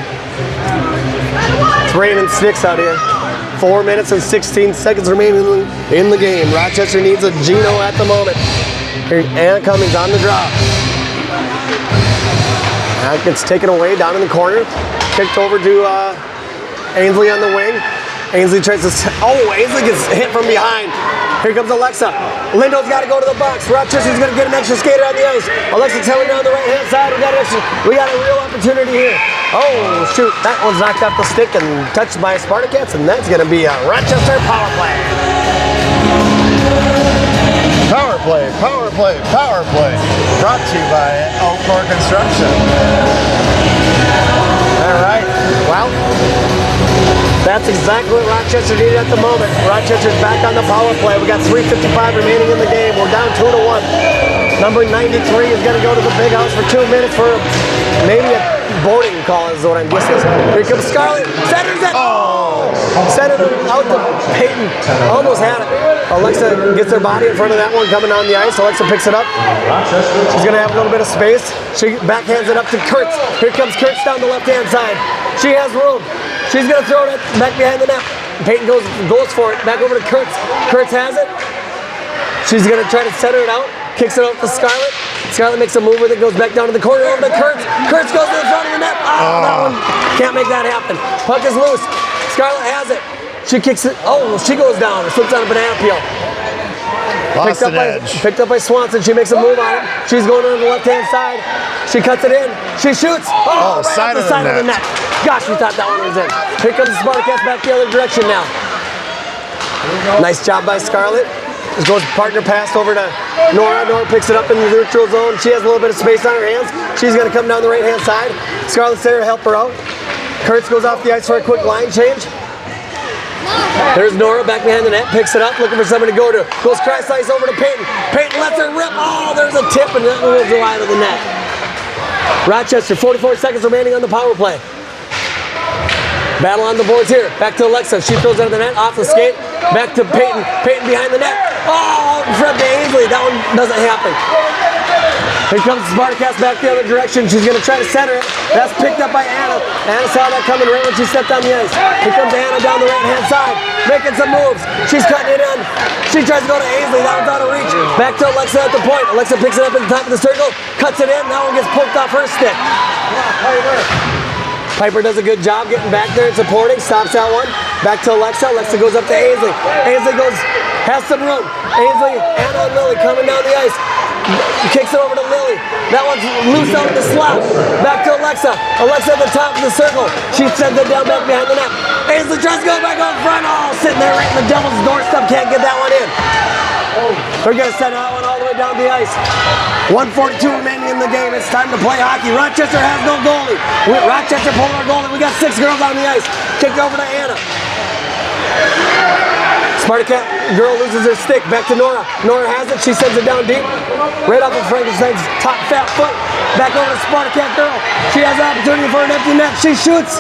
That's raining sticks out here. 4 minutes and 16 seconds remaining in the game. Rochester needs a Gino at the moment. Here, Anna Cummings on the drop. That gets taken away down in the corner. Kicked over to Ainsley on the wing. Ainsley tries to, Ainsley gets hit from behind. Here comes Alexa. Lindo's got to go to the box. Rochester's going to get an extra skater on the ice. Alexa's coming down the right-hand side. We got a real opportunity here. Oh, shoot. That one's knocked off the stick and touched by Spartacats, and that's going to be a Rochester power play. Power play, power play, power play. Brought to you by Outdoor Construction. All right. Well, that's exactly what Rochester needed at the moment. Rochester's back on the power play. We got 3:55 remaining in the game. We're down 2-1. Number 93 is going to go to the big house for 2 minutes for maybe a boarding call is what I'm guessing. Here comes Scarlett. Centers it. Oh! Centered it out to Peyton. Almost had it. Alexa gets her body in front of that one coming down the ice. Alexa picks it up. She's going to have a little bit of space. She backhands it up to Kurtz. Here comes Kurtz down the left-hand side. She has room. She's going to throw it back behind the net. Peyton goes for it. Back over to Kurtz. Kurtz has it. She's going to try to center it out. Kicks it out to Scarlett. Scarlett makes a move with it. Goes back down to the corner over to Kurtz. Kurtz goes to the front of the net. Oh, that one can't make that happen. Puck is loose. Scarlett has it. She kicks it. Oh, she goes down. It slips on a banana peel. Lost an edge. Picked up by Swanson. She makes a move on it. She's going to the left-hand side. She cuts it in. She shoots. Oh, right side off the side of the net. Gosh, we thought that one was in. Here comes the Spartacats back the other direction now. Nice job by Scarlett. Just goes partner pass over to Nora. Nora picks it up in the neutral zone. She has a little bit of space on her hands. She's going to come down the right-hand side. Scarlett's there to help her out. Kurtz goes off the ice for a quick line change. There's Nora back behind the net, picks it up, looking for somebody to go to. Goes cross ice over to Peyton. Peyton lets her rip. Oh, there's a tip, and that one will go out of the net. Rochester, 44 seconds remaining on the power play. Battle on the boards here. Back to Alexa. She throws out of the net, off the skate. Back to Peyton. Peyton behind the net. Oh, in front of Ainsley. That one doesn't happen. Here comes Spartacats back the other direction. She's going to try to center it. That's picked up by Anna. Anna saw that coming right when she stepped on the ice. Here comes Anna down the right-hand side, making some moves. She's cutting it in. She tries to go to Ainsley. That one's out of reach. Back to Alexa at the point. Alexa picks it up at the top of the circle, cuts it in. That one gets poked off her stick. Piper does a good job getting back there and supporting. Stops that one. Back to Alexa. Alexa goes up to Ainsley. Ainsley has some room. Ainsley, Anna, and Lily coming down the ice. Kicks it over to Lily. That one's loose out of the slot. Back to Alexa. Alexa at the top of the circle. She sends it down back behind the net. Ainsley tries to go back on front. Oh, sitting there right in the devil's doorstep. Can't get that one in. They're going to send that one all the way down the ice. 1:42 remaining in the game. It's time to play hockey. Rochester has no goalie. Rochester pulled our goalie. We got 6 girls on the ice. Kicked over to Anna. Spartacat girl loses her stick. Back to Nora. Nora has it. She sends it down deep. Right off of Frankenstein's top fat foot. Back over to Spartacat girl. She has an opportunity for an empty net. She shoots.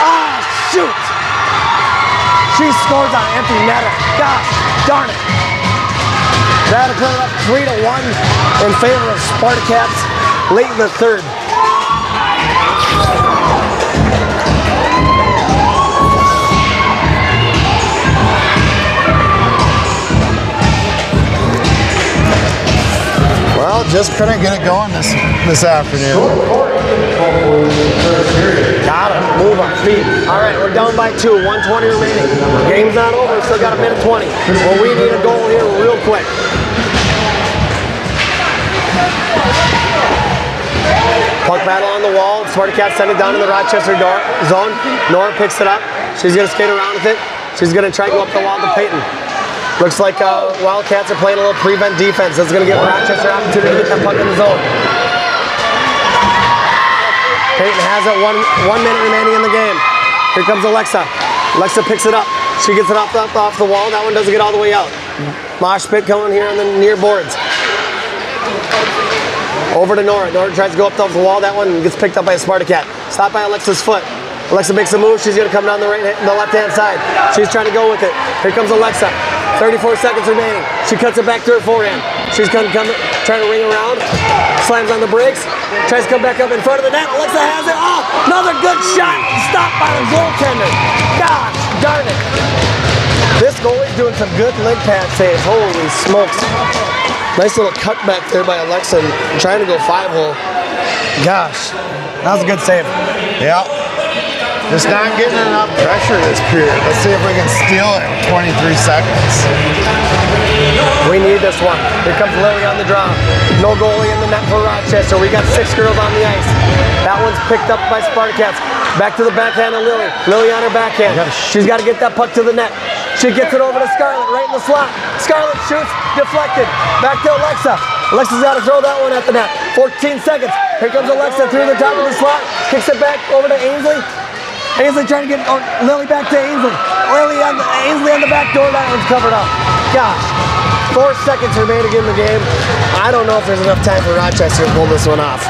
Ah, shoot. She scores on an empty netter. Gosh darn it. That'll put it up 3-1 in favor of Spartacats late in the third. Well, just couldn't get it going this afternoon. Gotta move our feet. All right, we're down by 2, 1:20 remaining. Game's not over, still got a minute 20. Well, we need a goal here real quick. Puck battle on the wall. Spartacats send it down in the Rochester zone. Nora picks it up. She's gonna skate around with it. She's gonna try to go up the wall to Peyton. Looks like Wildcats are playing a little prevent defense. That's going to give Rochester an opportunity to get that puck in the zone. Peyton has it, one minute remaining in the game. Here comes Alexa. Alexa picks it up. She gets it off the wall. That one doesn't get all the way out. Mosh pit coming here on the near boards. Over to Nora. Nora tries to go up the wall. That one gets picked up by a Spartacat. Stopped by Alexa's foot. Alexa makes a move. She's going to come down the left-hand side. She's trying to go with it. Here comes Alexa. 34 seconds remaining. She cuts it back to her forehand. She's trying to ring around. Slams on the brakes. Tries to come back up in front of the net. Alexa has it. Oh, another good shot. Stopped by the goaltender. Gosh darn it. This goalie's doing some good leg pad saves. Holy smokes. Nice little cut back there by Alexa and trying to go 5-hole. Gosh, that was a good save. Yeah. Just not getting enough pressure this period. Let's see if we can steal it in 23 seconds. We need this one. Here comes Lily on the draw. No goalie in the net for Rochester. We got 6 girls on the ice. That one's picked up by Spartacats. Back to the backhand of Lily. Lily on her backhand. She's got to get that puck to the net. She gets it over to Scarlett, right in the slot. Scarlett shoots, deflected. Back to Alexa. Alexa's got to throw that one at the net. 14 seconds. Here comes Alexa through the top of the slot. Kicks it back over to Ainsley. Ainsley trying to get Lily back to Ainsley. Ainsley on the back door. That one's covered up. Gosh. 4 seconds remaining in the game. I don't know if there's enough time for Rochester to pull this one off.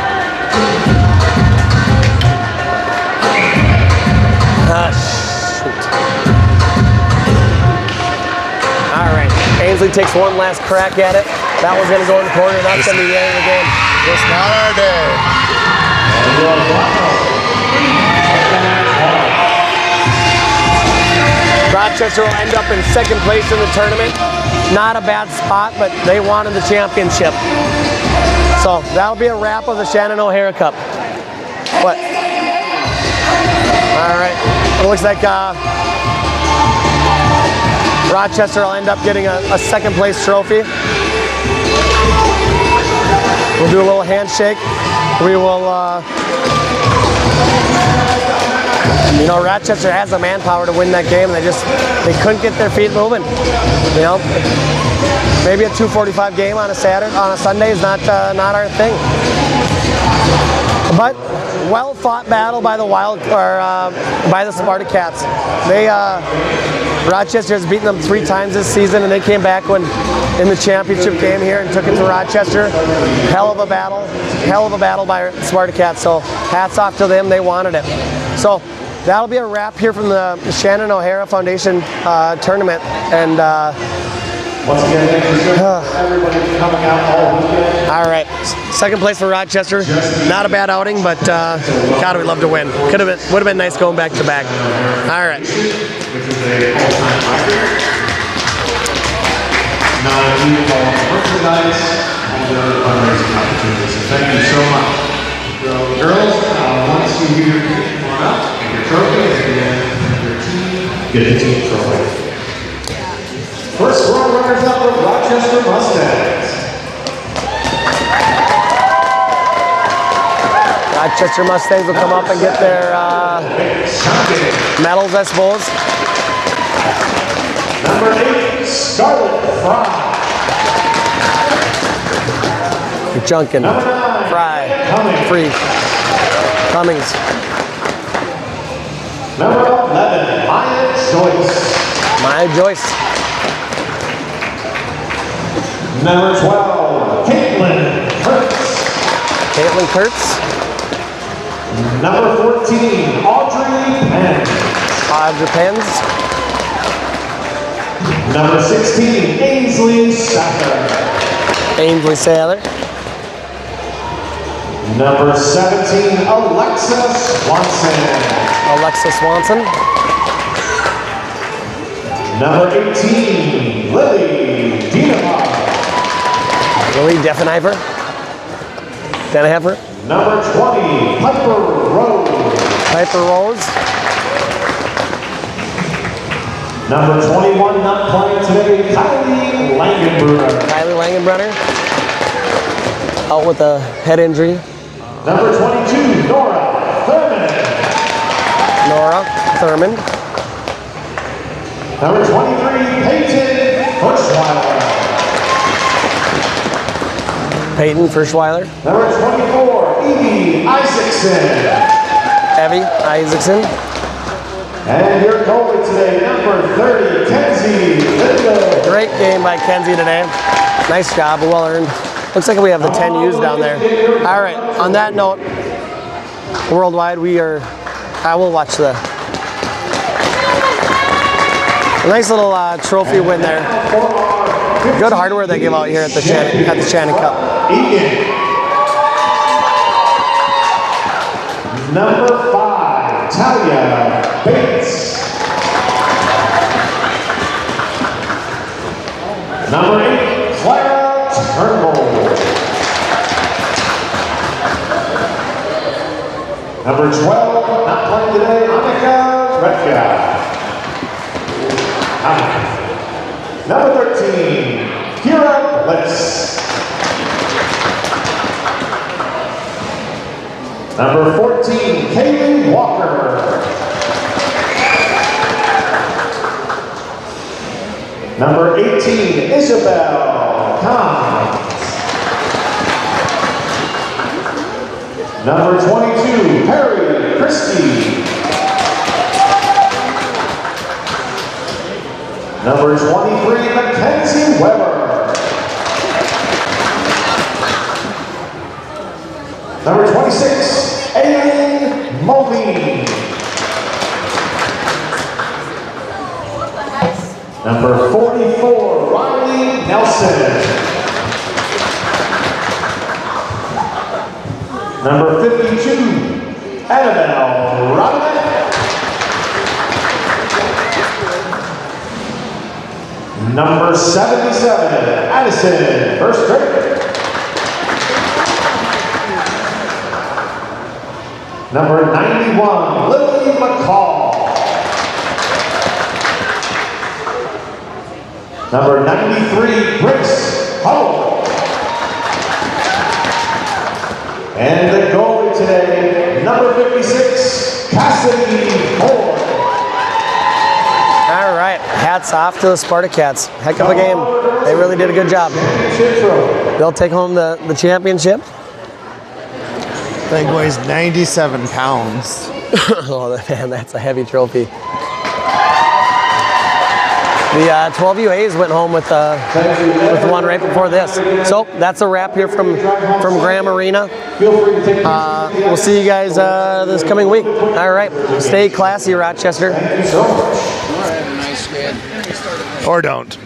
Shoot. All right. Ainsley takes one last crack at it. That one's going to go in the corner. That's going to be the end of the game. Just not our day. Rochester will end up in 2nd place in the tournament. Not a bad spot, but they wanted the championship. So that'll be a wrap of the Shannon O'Hara Cup. What? All right. It looks like Rochester will end up getting a 2nd place trophy. We'll do a little handshake. We will, you know, Rochester has the manpower to win that game. They couldn't get their feet moving. You know, maybe a 2:45 game on a Sunday is not our thing. But well fought battle by the by the Spartacats. Rochester has beaten them 3 times this season, and they came back in the championship game here and took it to Rochester. Hell of a battle by Spartacats. So hats off to them. They wanted it. So that'll be a wrap here from the Shannon O'Hara Foundation tournament. And Once again, thank you so much for everybody coming out all weekend. all right, 2nd place for Rochester. Not a bad outing, but God, we'd love to win. Would have been nice going back to back. All right. Which is a all-time record. 9 people merchandise and other fundraising opportunities. So thank you so much. Girls, once you hear come on up, get your trophy, and your team get the team trophy. First world runners up, the Rochester Mustangs. Rochester Mustangs will come up and get their medals, I suppose. Number 8, Scarlett Fry. Junkin, Fry, Free, Cummings. Number 11, Maya Joyce. Number 12, Caitlin Kurtz. Number 14, Audrey Pens. Number 16, Ainsley Sather. Number 17, Alexa Swanson. Number 18, Lily Defenheifer. Number 20, Piper Rose. Number 21, not playing today, Kylie Langenbrunner. Out with a head injury. Number 22, Nora Thurman. Number 23, Peyton Firschweiler. Number 24, Evie Isaacson. And your goalie today, number 30, Kenzie Lindo. Great game by Kenzie today. Nice job, well earned. Looks like we have the 10 U's down there. All right, on that note, worldwide, I will watch a nice little trophy win there. Good hardware they give out here at the Shannon Cup. Egan. Number 5, Talia Bates. Number 8, Clara Turnbull. Number 12, not playing today, Annika Redka. Number 13, Kira Bliss. Number 14, Kaylee Walker. Number 18, Isabel Kahn. Number 22, Harry Christie. Number 23, Mackenzie Weber. Number 26, Aileen Mulvey. Number 44, Riley Nelson. Number 52, Annabelle Rodman. Number 77, Addison First Grade. Number 91, Lily McCall. Number 93, Grace Huddle. And the goalie today, number 56, Cassidy Ford. All right, hats off to the Spartacats. Heck of a game. They really did a good job. They'll take home the championship. Thing weighs 97 pounds. Oh man, that's a heavy trophy. The 12 UAs went home with the one right before this. So that's a wrap here from Graham Arena. We'll see you guys this coming week. All right, stay classy, Rochester. Or don't.